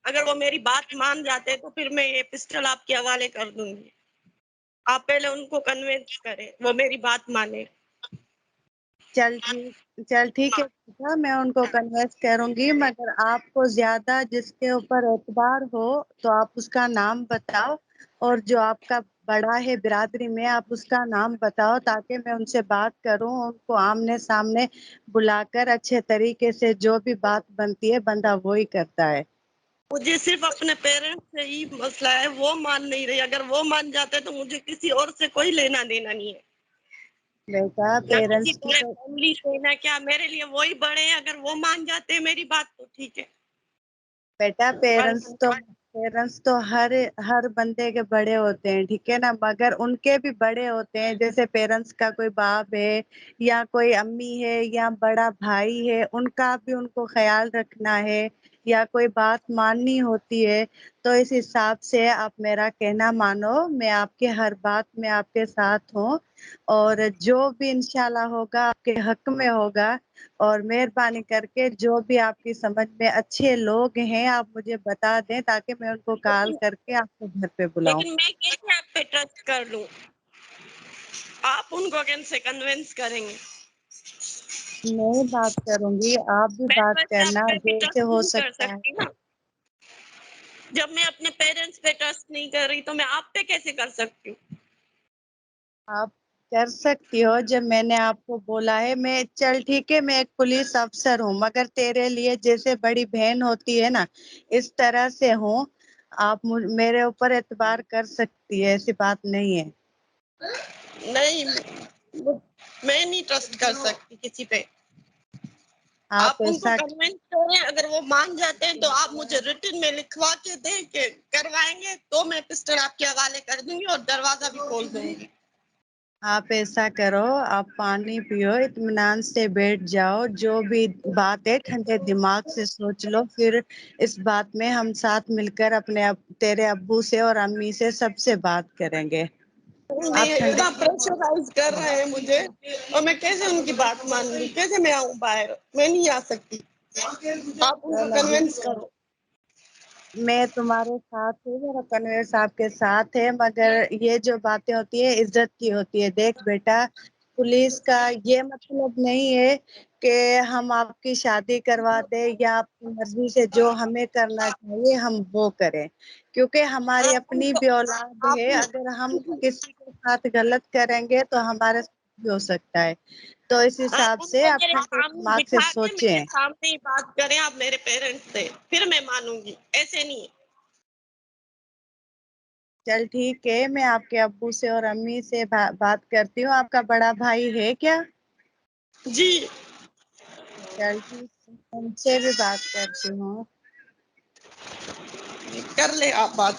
اگر وہ میری بات مان جاتے تو پھر میں یہ پسٹل آپ کے حوالے کر دوں گی. آپ پہلے ان کو کنوینس کریں، وہ میری بات مانے. چل ٹھیک ہے بیٹا، میں ان کو کنوینس کروں گی، مگر آپ کو زیادہ جس کے اوپر اعتبار ہو تو آپ اس کا نام بتاؤ، اور جو آپ کا بڑا ہے برادری میں آپ اس کا نام بتاؤ تاکہ میں ان سے بات کروں. ان کو آمنے سامنے بلا کر اچھے طریقے سے جو بھی بات بنتی ہے بندہ وہی کرتا ہے. مجھے صرف اپنے پیرنٹس سے ہی مسئلہ ہے، وہ مان نہیں رہی. اگر وہ مان جاتے تو مجھے کسی اور سے کوئی لینا دینا نہیں ہے، بیٹا نہ کسی پیرنٹس کی بڑے فیملی سے، نہ کیا. میرے لیے وہی بڑے ہیں، اگر وہ مان جاتے ہیں میری بات تو ٹھیک ہے. بیٹا پیرنٹس تو ہر بندے کے بڑے ہوتے ہیں، ٹھیک ہے نا، مگر ان کے بھی بڑے ہوتے ہیں. جیسے پیرنٹس کا کوئی باپ ہے یا کوئی امی ہے یا بڑا بھائی ہے، ان کا بھی ان کو خیال رکھنا ہے یا کوئی بات ماننی ہوتی ہے. تو اس حساب سے آپ میرا کہنا مانو، میں آپ کے ہر بات میں آپ کے ساتھ ہوں، اور جو بھی انشاءاللہ ہوگا آپ کے حق میں ہوگا. اور مہربانی کر کے جو بھی آپ کی سمجھ میں اچھے لوگ ہیں آپ مجھے بتا دیں تاکہ میں ان کو کال کر کے آپ کو گھر پہ بلاؤں. لیکن میں کیسے آپ پہ ٹرسٹ کر لوں؟ آپ ان کو کیسے کنوینس کریں گے؟ میں بات کروں گی، آپ بھی میں تو بات ایسے کرنا آپ پہ بھی جیسے ٹرسٹ ہو نہیں کر سکتا ہے. سکتی نا. جب میں اپنے پیرنٹس پہ ٹرسٹ نہیں کر رہی تو میں آپ پہ کیسے کر سکتی ہوں؟ آپ کر سکتی ہو جب میں نے آپ کو بولا ہے. میں چل ٹھیک ہے، میں ایک پولیس افسر ہوں، مگر تیرے لیے جیسے بڑی بہن ہوتی ہے نا اس طرح سے ہوں. آپ میرے اوپر اعتبار کر سکتی ہے، ایسی بات نہیں ہے. نہیں، میں نہیں ٹرسٹ کر سکتی کسی پہ. آپ ان کو ایسا کنوینس کریں, اگر وہ مان جاتے ہیں تو آپ مجھے ریٹن میں لکھوا کے دیں کہ کروائیں گے, تو میں پسٹل آپ کے حوالے کر دوں گی اور دروازہ بھی کھول دوں گی. آپ ایسا کرو, آپ پانی پیو, اطمینان سے بیٹھ جاؤ, جو بھی بات ہے ٹھنڈے دماغ سے سوچ لو, پھر اس بات میں ہم ساتھ مل کر اپنے تیرے ابو سے اور امی سے سب سے بات کریں گے. آپ اتنا پریشرائز کر رہے ہیں مجھے, اور میں کیسے ان کی بات مان لوں, کیسے میں آؤں باہر, میں نہیں آ سکتی. آپ ان کو کنوینس کرو. میں تمہارے ساتھ ہوں, میرا کنوینس آپ کے ساتھ ہے, مگر یہ جو باتیں ہوتی ہے عزت کی ہوتی ہے. دیکھ بیٹا, پولیس کا یہ مطلب نہیں ہے کہ ہم آپ کی شادی کروا دیں یا آپ کی مرضی سے جو ہمیں کرنا چاہیے ہم وہ کریں, کیونکہ ہماری اپنی بھی اولاد ہے. اگر ہم کسی کے ساتھ غلط کریں گے تو ہمارے ساتھ بھی ہو سکتا ہے. تو اس حساب سے آپ دماغ سے سوچیں. سامنے ہی بات کریں آپ میرے پیرنٹس سے, پھر میں مانوں گی, ایسے نہیں. چل ٹھیک ہے, میں آپ کے ابو سے اور امی سے بات کرتی ہوں. آپ کا بڑا بھائی ہے کیا؟ جی. چل ٹھیک ہے, ان سے بھی بات کرتی ہوں. کر لے آپ بات.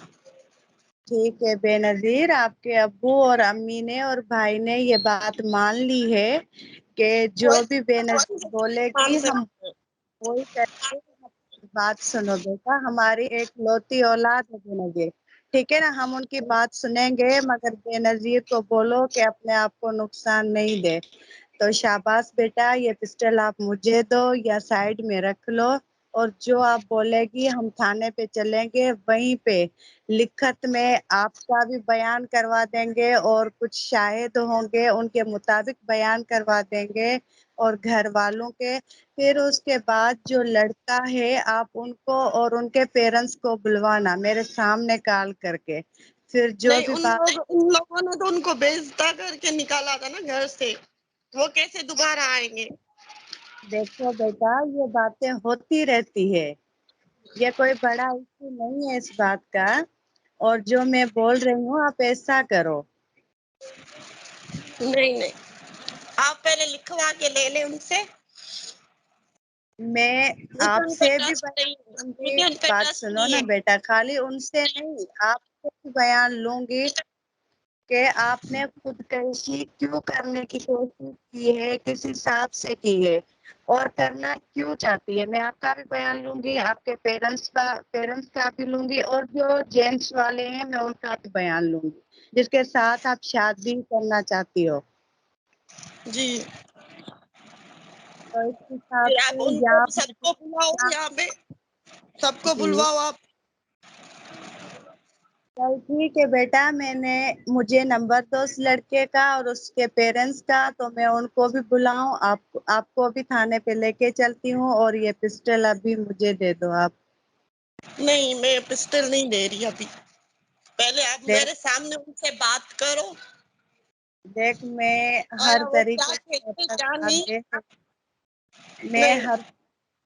ٹھیک ہے بے نظیر, آپ کے ابو اور امی نے اور بھائی نے یہ بات مان لی ہے کہ جو بھی بے نظیر بولے گی ہم وہی کریں گے. بات سنو بیٹا, ہماری ایک لوتی اولاد ہے بے نظیر, ٹھیک ہے نا, ہم ان کی بات سنیں گے, مگر بے نظیر کو بولو کہ اپنے آپ کو نقصان نہیں دے. تو شاباش بیٹا, یہ پسٹل آپ مجھے دو یا سائڈ میں رکھ لو, اور جو آپ بولے گی ہم تھانے پہ چلیں گے, وہیں پہ لکھت میں آپ کا بھی بیان کروا دیں گے, اور کچھ شاہد ہوں گے ان کے مطابق بیان کروا دیں گے, اور گھر والوں کے. پھر اس کے بعد جو لڑکا ہے آپ ان کو اور ان کے پیرنٹس کو بلوانا میرے سامنے کال کر کے. پھر جو نہیں, بھی ان لوگوں نے تو ان کو بےعزتا کر کے نکالا تھا نا گھر سے, وہ کیسے دوبارہ آئیں گے؟ دیکھو بیٹا, یہ باتیں ہوتی رہتی ہے, یہ کوئی بڑا ایشو نہیں ہے اس بات کا. اور جو میں بول رہی ہوں آپ ایسا کرو. نہیں نہیں, آپ پہلے لکھوا کے لے لیں ان سے. میں مجھے آپ ان پہ سے بھی ٹرسٹ نہیں ہے, بیان لوں گی, مجھے ان پہ بات ٹرسٹ سنو نہیں نا ہے. بیٹا, خالی ان سے نہیں آپ سے بھی بیان لوں گی کہ آپ نے خودکشی کیوں کرنے کی کوشش کی ہے, کس حساب سے کی ہے, اور کرنا کیوں چاہتی ہے. میں آپ کا بھی بیان لوں گی, آپ کے پیرنٹس کا بھی لوں گی, اور جو جینٹس والے ہیں میں ان کا بھی بیان لوں گی جس کے ساتھ آپ شادی کرنا چاہتی ہو. جی. تو اس حساب آپ سے ان کو یہاں سب کو بلاؤ, یہاں پہ سب کو جی بلواؤ آپ. چل ٹھیک ہے بیٹا, مجھے نمبر دو اس لڑکے کا اور اس کے پیرنٹس کا, تو میں ان کو بھی بلاؤں, آپ کو بھی تھانے پہ لے کے چلتی ہوں, اور یہ پسٹل ابھی مجھے دے دو آپ. نہیں, میں پسٹل نہیں دے رہی ابھی, پہلے آپ دیکھ میرے سامنے ان سے بات کرو. دیکھ, میں ہر آیا وہ کیا طریقے سے آپ کہتے کا کیا ساتھ نہیں. دے میں نہیں ہر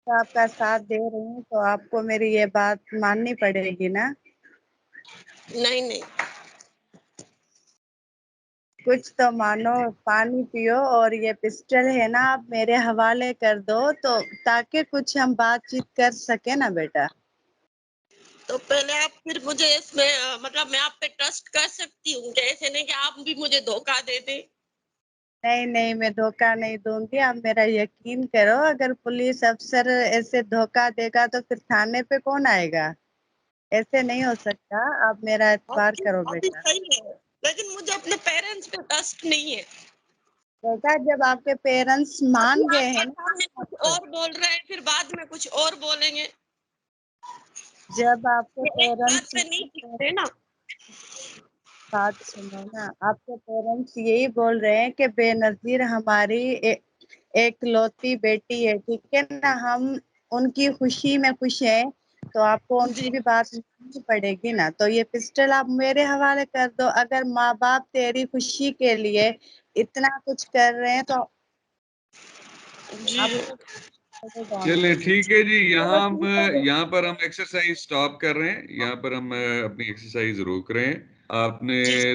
آپ کا ساتھ دے رہی ہوں, تو آپ کو میری یہ بات ماننی پڑے گی نا. نہیں نہیں, کچھ تو مانو, پانی پیو, اور یہ پسٹل ہے نا آپ میرے حوالے کر دو, تو تاکہ کچھ ہم بات چیت کر سکیں نا بیٹا. تو پہلے آپ پھر مجھے اس میں مطلب میں آپ پہ ٹرسٹ کر سکتی ہوں, ایسے نہیں کہ آپ بھی مجھے دھوکہ دے دیں. نہیں نہیں, میں دھوکہ نہیں دوں گی, آپ میرا یقین کرو. اگر پولیس افسر ایسے دھوکہ دے گا تو پھر تھانے پہ کون آئے گا, ایسے نہیں ہو سکتا. آپ میرا اعتبار کرو ابھی بیٹا. صحیح ہے, لیکن مجھے اپنے پیرنٹس پہ ٹرسٹ نہیں ہے. بیٹا, جب آپ کے پیرنٹس مان ابھی گئے آپ ہیں کے سامنے کچھ نا, اور بول رہے ہیں, پھر بعد میں کچھ اور بولیں گے. جب آپ کے یہ ایک بات پیرنٹس پہ نہیں ٹکتے نا. بات سنو نا, آپ کے پیرنٹس یہی بول رہے ہیں کہ بے نظیر ہماری ایک لوتی بیٹی ہے, ٹھیک ہے نا, ہم ان کی خوشی میں خوش ہیں, تو آپ کو ان جی کی بھی بات سننی پڑے گی نا. تو یہ پسٹل آپ میرے حوالے کر دو. اگر ماں باپ تیری خوشی کے لیے اتنا کچھ کر رہے ہیں تو جی آپ کو چلے ٹھیک ہے جی, چلو ٹھیک ہے. یہاں پر ہم ایکسرسائز سٹاپ کر رہے ہیں, یہاں پر ہم اپنی ایکسرسائز روک رہے ہیں. آپ نے جی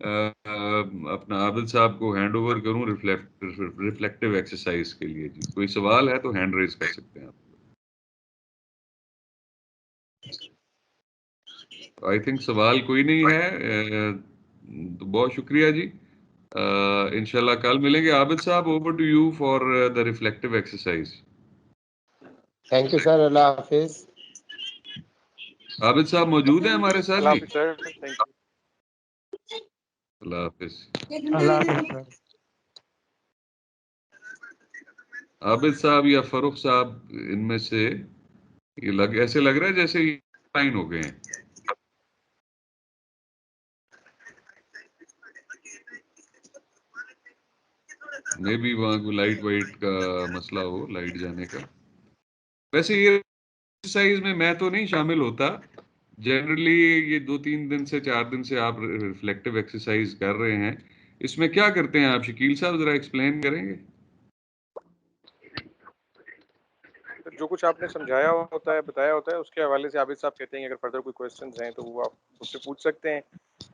اپنا عابد صاحب کو ہینڈ اوور کروں ریفلیکٹیو ایکسرسائز کے لیے. جی کوئی سوال ہے تو ہینڈ ریز کر سکتے ہیں آپ. آئی تھنک سوال کوئی نہیں ہے. تو بہت شکریہ جی. انشاءاللہ کل ملیں گے. Abid sahab over to you for the reflective exercise. Thank you sir. اللہ حافظ. عابد صاحب موجود ہیں ہمارے ساتھ اللہ جی؟ حافظ سر. Thank you. اللہ حافظ. اللہ حافظ سر. عابد صاحب یا فاروق صاحب ان میں سے یہ ایسے لگ رہا ہے جیسے لائن ہو گئے ہیں. مے بی وہاں کو لائٹ وائٹ کا مسئلہ ہو, لائٹ جانے کا. ویسے یہ ایکسرسائز میں تو نہیں شامل ہوتا. جنرلی یہ 2-3 دن سے 4 دن سے آپ ریفلیکٹیو ایکسرسائز کر رہے ہیں. اس میں کیا کرتے ہیں آپ؟ شکیل صاحب ذرا ایکسپلین کریں گے. جو کچھ آپ نے سمجھایا ہوتا ہے, بتایا ہوتا ہے, اس کے حوالے سے عابد صاحب کہتے ہیں کہ اگر فردر کوئی کویسچنز ہیں تو وہ آپ اس سے پوچھ سکتے ہیں.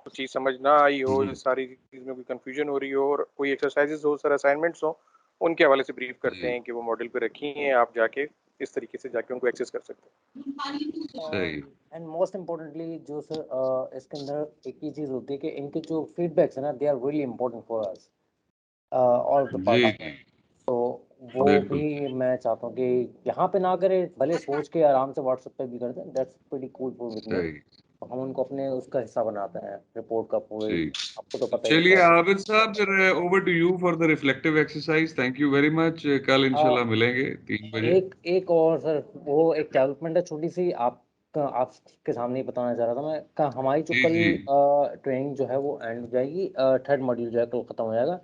کچھ چیز سمجھ نہ آئی ہو, اس ساری چیز میں کوئی کنفیوژن ہو رہی ہو, اور کوئی ایکسرسائزز ہو, سر اسائنمنٹس ہوں, ان کے حوالے سے بریف کرتے ہیں کہ وہ ماڈل پہ رکھی ہیں, آپ جا کے اس طریقے سے جا کے ان کو ایکسیس کر سکتے ہیں. اینڈ موسٹ امپورٹنٹلی جو سر اس کے اندر ایک ہی چیز ہوتی ہے کہ ان کے جو فیڈ بیکس ہیں نا, they are really important for us all the parts. تو وہ بھی میں چاہتا ہوں کہ یہاں پہ نہ کرے, بھلے سوچ کے آرام سے واٹس ایپ پہ بھی کر دیں. That's pretty cool for with me. ہم ان کو اپنے اس کا حصہ بناتے ہیں رپورٹ کا پورے. آپ کو تو پتہ ہی ہے. چلیے عابد صاحب پھر over to you for the reflective exercise. Thank you very much. کل انشاءاللہ ملیں گے 3 بجے. ایک اور سر وہ ایک ڈیولپمنٹ ہے چھوٹی سی, آپ کے سامنے ہی بتانا چاہ رہا تھا میں. ہماری جو کل ٹریننگ جو ہے وہ اینڈ ہو جائے گی. 3rd ماڈیول جو ہے کل ختم ہو جائے گا.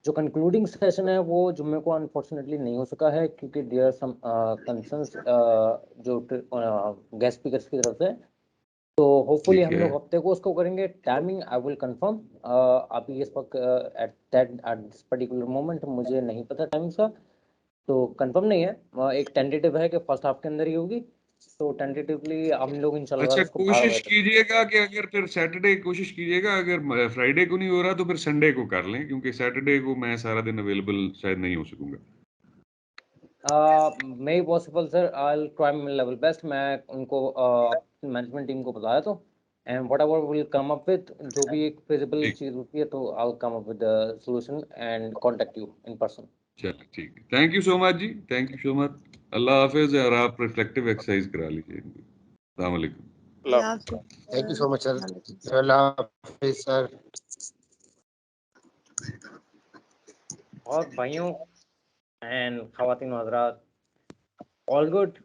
جو کنکلوڈنگ سیشن ہے وہ جمعے کو انفارچونیٹلی نہیں ہو سکا ہے کیونکہ دیر آر سم کنسرنس جو گیسٹ اسپیکرس کی طرف سے. تو ہوپ فلی ہم لوگ ہفتے کو اس کو کریں گے. ٹائمنگ آئی ول کنفرم. ابھی اس وقت ایٹ دس پرٹیکولر مومنٹ مجھے نہیں پتا ٹائمنگس کا, تو کنفرم نہیں ہے. ایک ٹینٹیٹیو ہے کہ فرسٹ ہاف کے اندر ہی ہوگی. تو ٹینٹیٹیولی ہم لوگ انشاءاللہ اچھا اس کو کوشش کیجئے گا کہ اگر پھر سیٹرڈے کوشش کیجئے گا, اگر فرائیڈے کو نہیں ہو رہا تو پھر سنڈے کو کر لیں, کیونکہ سیٹرڈے کو میں سارا دن اویلیبل شاید نہیں ہو سکوں گا. may possible sir, I'll try my level best. میں ان کو مینجمنٹ ٹیم کو بتایا تو, and whatever will come up with, جو بھی ایک feasible چیز ہوتی ہے تو I'll come up with the solution and contact you in person. چلیں ٹھیک ہے. تھینک یو سو مچ جی. Thank you so much. اللہ حافظ. اور آپ ریفلیکٹیو ایکسرسائز کرا لیجیے. السلام علیکم. اللہ حافظ. تھینک یو سو مچ سر. اللہ حافظ سر. اور بھائیوں اینڈ خواتین حضرات, آل گڈ.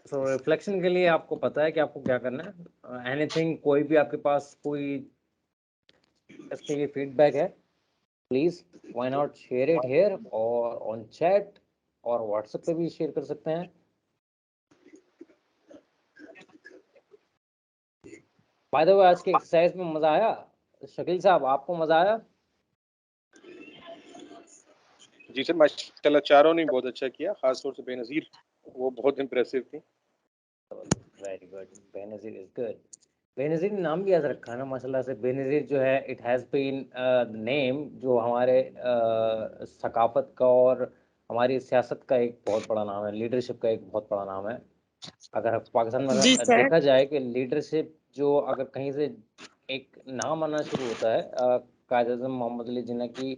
سو ریفلیکشن کے لیے آپ کو پتہ ہے کہ آپ کو کیا کرنا ہے. اینی تھنگ, کوئی بھی آپ کے پاس کوئی اس کے لیے فیڈ بیک ہے, please why not share it here اور آن چیٹ اور واٹس ایپ پہ بھی شیئر کر سکتے ہیں. بائی دا وے آج کی ایکسرسائز میں مزہ آیا. شکیل صاحب آپ کو مزہ آیا؟ جی سر ماشاءاللہ چاروں نے بہت اچھا کیا, خاص طور سے بے نظیر, وہ بہت امپریسو تھی. Very good. بے نظیر از گڈ. بے نظیر نام بھی یاد رکھا ہے نا ماشاءاللہ سے. بے نظیر جو ہے اٹ ہیز بین نیم جو ہمارے ثقافت کا اور ہماری سیاست کا ایک بہت بڑا نام ہے, لیڈرشپ کا ایک بہت بڑا نام ہے. اگر پاکستان میں دیکھا جائے کہ لیڈرشپ جو اگر کہیں سے ایک نام آنا شروع ہوتا ہے, قائد اعظم محمد علی جناح کی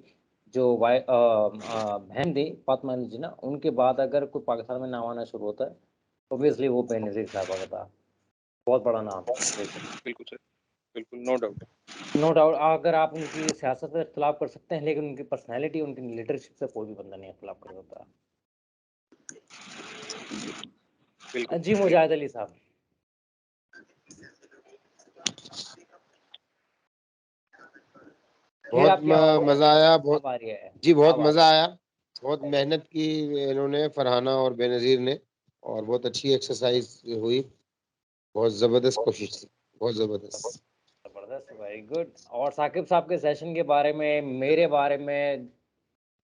جو بہن تھی فاطمہ علی جناح, ان کے بعد اگر کوئی پاکستان میں نام آنا شروع ہوتا ہے اوبیسلی وہ بے نظیر صاحبہ کا تھا. بہت بڑا نام. بالکل سر, بالکل, نو ڈاؤٹ. No doubt. اگر آپ ان کی سیاست سے اختلاف کر سکتے ہیں لیکن ان کی پرسنالٹی, ان کی لیڈرشپ سے کوئی بھی بندہ نہیں اختلاف کر سکتا. جی مجاہد علی صاحب. بہت مزہ آیا. بہت جی بہت مزہ آیا. بہت محنت کی انہوں نے, فرحانہ اور بے نظیر نے, اور بہت اچھی ایکسرسائز ہوئی. بہت زبردست کوشش تھی, بہت زبردست. زبردست. Very good. اور ثاقب صاحب کے سیشن کے بارے میں, میرے بارے میں,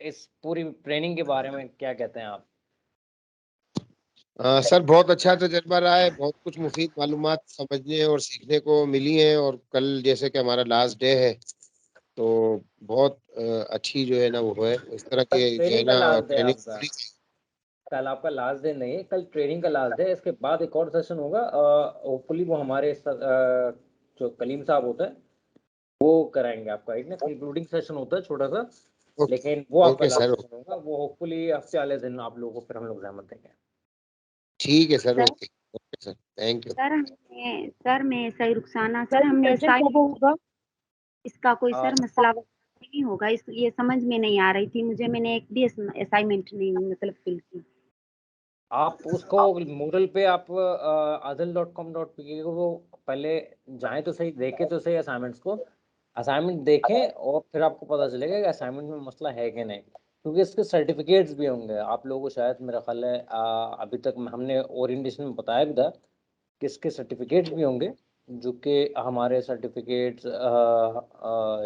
اس پوری ٹریننگ کے بارے میں کیا کہتے ہیں آپ؟ سر بہت اچھا تجربہ رہا ہے, بہت کچھ مفید معلومات سمجھنے اور سیکھنے کو ملی ہیں, اور کل جیسے کہ ہمارا لاسٹ ڈے ہے تو بہت اچھی جو ہے نا وہ ہے اس طرح کے جو ہے نا ٹریننگ. کل آپ کا لاسٹ ڈے نہیں ہے, کل ٹریننگ کا لاسٹ ڈے ہے. اس کے بعد ایک اور سیشن ہوگا, ہوپ فلی وہ ہمارے جو کلیم صاحب ہوتے ہیں وہ کرائیں گے آپ کا. ایک نا کنکلوڈنگ سیشن ہوتا ہے چھوٹا سا, لیکن وہ آپ کا اوکے سر, لاسٹ سیشن ہوگا. وہ ہوپ فلی ہفتے والے دن آپ لوگوں کو پھر ہم لوگ زحمت دیں گے. ٹھیک ہے سر, اوکے سر, تھینک یو. سر میں صحیح رخسانہ سر, ہم نے اس کا کوئی سر مسئلہ نہیں ہوگا, اس یہ سمجھ میں نہیں آ رہی تھی مجھے, میں نے ایک بھی اسائنمنٹ نہیں مطلب فل کی. آپ اس کو مورل پہ آپ adil.com.pk کو پہلے جائیں تو صحیح, دیکھیں تو صحیح اسائنمنٹس کو, اسائنمنٹ دیکھیں اور پھر آپ کو پتہ چلے گا کہ اسائنمنٹ میں مسئلہ ہے کہ نہیں, کیونکہ اس کے سرٹیفکیٹس بھی ہوں گے. آپ لوگوں کو شاید میرا خیال ہے ابھی تک ہم نے اورینٹیشن میں بتایا بھی تھا کہ اس کے سرٹیفکیٹس بھی ہوں گے, جو کہ ہمارے سرٹیفکیٹس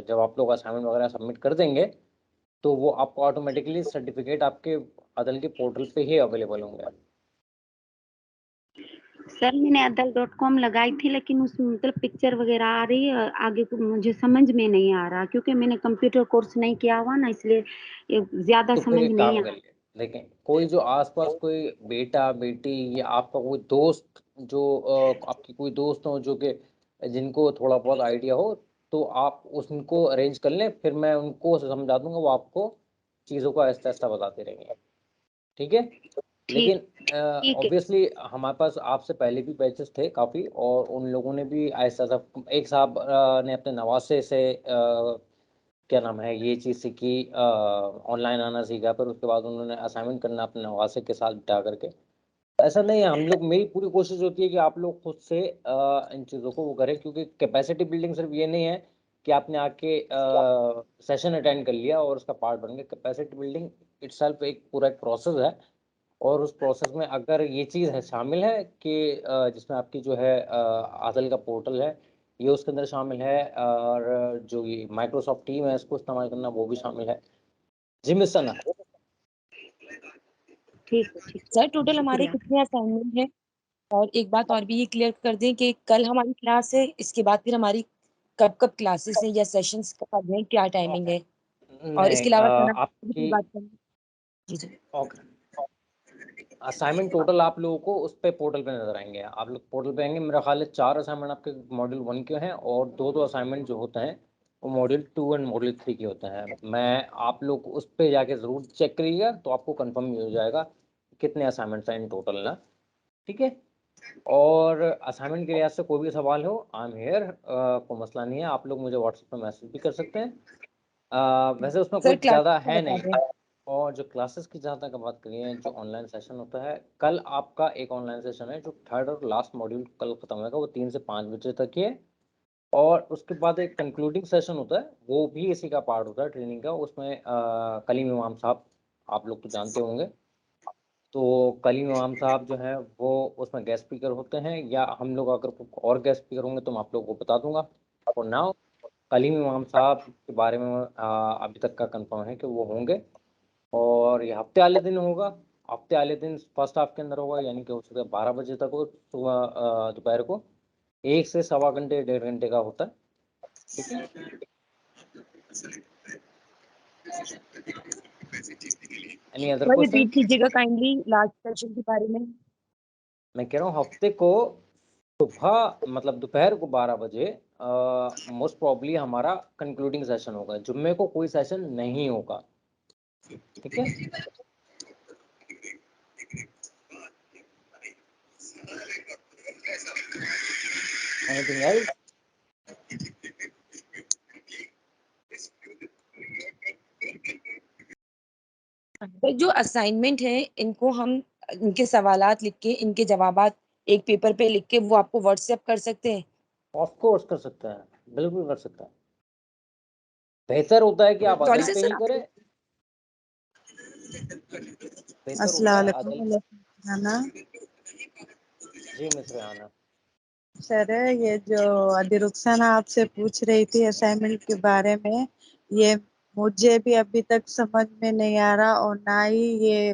جب آپ لوگ اسائنمنٹ وغیرہ سبمٹ کر دیں گے تو وہ آپ کو آٹومیٹکلی سرٹیفکیٹ آپ کے عدل کے پورٹل پہ ہی اویلیبل ہوں گے. سر میں نے adil.com لگائی تھی, لیکن اس میں مطلب پکچر وغیرہ آ رہی ہے, آگے کو مجھے سمجھ میں نہیں آ رہا کیونکہ میں نے کمپیوٹر کورس نہیں کیا ہوا نا, اس لیے زیادہ تو پھر سمجھ ایک نہیں کام آ کریے, دیکھیں کوئی جو آس پاس کوئی بیٹا بیٹی یا آپ کا کوئی دوست جو آپ کی کوئی دوست ہو جو کہ جن کو تھوڑا بہت آئیڈیا ہو, تو آپ ان کو ارینج کر لیں, پھر میں ان کو سمجھا دوں گا, وہ آپ کو چیزوں کو آہستہ آہستہ بتاتے رہیں گے. ٹھیک ہے, لیکن اوبیسلی ہمارے پاس آپ سے پہلے بھی بیچز تھے کافی, اور ان لوگوں نے بھی آہستہ آہستہ, ایک صاحب نے اپنے نواسے سے کیا نام ہے یہ چیز سیکھی, آن لائن آنا سیکھا, پھر اس کے بعد انہوں نے اسائنمنٹ کرنا اپنے نواسے کے ساتھ بٹا کر کے. ایسا نہیں ہے, ہم لوگ, میری پوری کوشش ہوتی ہے کہ آپ لوگ خود سے ان چیزوں کو وہ کریں, کیونکہ کیپیسٹی بلڈنگ صرف یہ نہیں ہے کہ آپ نے آ کے سیشن اٹینڈ کر لیا اور اس کا پارٹ بن گیا. کیپیسٹی بلڈنگ اٹ سیلف ایک پورا ایک پروسیس ہے, اور اس پروسیس میں اگر یہ چیز ہے شامل ہے کہ جس میں آپ کی جو ہے عدل کا پورٹل ہے یہ اس کے اندر شامل ہے, اور جو یہ مائکروسافٹ ٹیم ہے اس کو استعمال کرنا وہ بھی شامل ہے. جی مس ثنا. سر ٹوٹل ہمارے کتنے اسائنمنٹ ہیں؟ اور ایک بات اور بھی یہ کلیئر کر دیں کہ کل ہماری کلاس ہے, اس کے بعد پھر ہماری کب کب کلاسز ہیں یا سیشنز کب ہیں, کیا ٹائمنگ ہے, اور اس کے علاوہ آپ کی بات کریں. جی جی اوکے, اسائنمنٹ ٹوٹل آپ لوگوں کو اس پہ پورٹل پہ نظر آئیں گے. آپ لوگ پورٹل پہ آئیں گے, میرا خیال ہے 4 اسائنمنٹ آپ کے ماڈیول 1 کے ہیں, اور 2 اسائنمنٹ جو ہوتے ہیں وہ ماڈیول 2 اور ماڈیول 3 کے ہوتے ہیں. میں آپ لوگ اس پہ جا کے ضرور چیک کریے گا, تو آپ کو کنفرم ہو جائے گا کتنے اسائنمنٹس ہیں ان ٹوٹل نا. ٹھیک ہے, اور اسائنمنٹ کے لحاظ سے کوئی بھی سوال ہو, آئی ایم ہیئر, کوئی مسئلہ نہیں ہے. آپ لوگ مجھے واٹس ایپ پہ میسج بھی کر سکتے ہیں. ویسے اس میں کوئی زیادہ ہے نہیں. اور جو کلاسز کی جہاں تک بات کریے, جو آن لائن سیشن ہوتا ہے, کل آپ کا ایک آن لائن سیشن ہے جو 3rd اور لاسٹ ماڈیول کل ختم ہوئے گا, وہ 3 سے 5 بجے تک ہی ہے. اور اس کے بعد ایک کنکلوڈنگ سیشن ہوتا ہے, وہ بھی اسی کا پارٹ ہوتا ہے ٹریننگ کا. اس میں کلیم امام صاحب آپ لوگ تو جانتے ہوں گے, تو کلیم امام صاحب جو ہیں وہ اس میں گیسٹ اسپیکر ہوتے ہیں, یا ہم لوگ اگر اور گیسٹ اسپیکر ہوں گے تو میں آپ لوگوں کو بتا دوں گا. اور ناؤ کلیم امام صاحب کے بارے میں ابھی تک کا کنفرم ہے کہ وہ ہوں گے, اور یہ ہفتے والے دن ہوگا. ہفتے والے دن فرسٹ ہاف کے اندر ہوگا, یعنی کہ ہو سکتا ہے 12 بجے تک ہو, صبح دوپہر کو 1 سے 1.25 گھنٹے 1.5 گھنٹے کا ہوتا ہے. ٹھیک ہے, ریپیٹ کیجیے گا کائنڈلی لاسٹ سیشن کے بارے میں. میں کہہ رہا ہوں ہفتے کو صبح مطلب دوپہر کو 12 بجے موسٹ پرابلی ہمارا کنکلوڈنگ سیشن ہوگا. جمعے کو کوئی سیشن نہیں ہوگا. ٹھیک ہے, anything else? جو اسائنمنٹ ہیں ان کو ہم ان کے سوالات لکھ کے, ان کے جوابات ایک پیپر پہ لکھ کے وہ آپ کو واٹس ایپ کر سکتے ہیں؟ آف کورس کر سکتا ہے, بالکل کر سکتا ہے. بہتر ہوتا ہے کہ آپ عدل پہ ہی کریں. السلام علیکم. جی مس ریحانہ. سر یہ جو ابھی رخسانہ آپ سے پوچھ رہی تھی اسائنمنٹ کے بارے میں, یہ مجھے بھی ابھی تک سمجھ میں نہیں آ رہا, اور نہ ہی یہ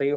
See you.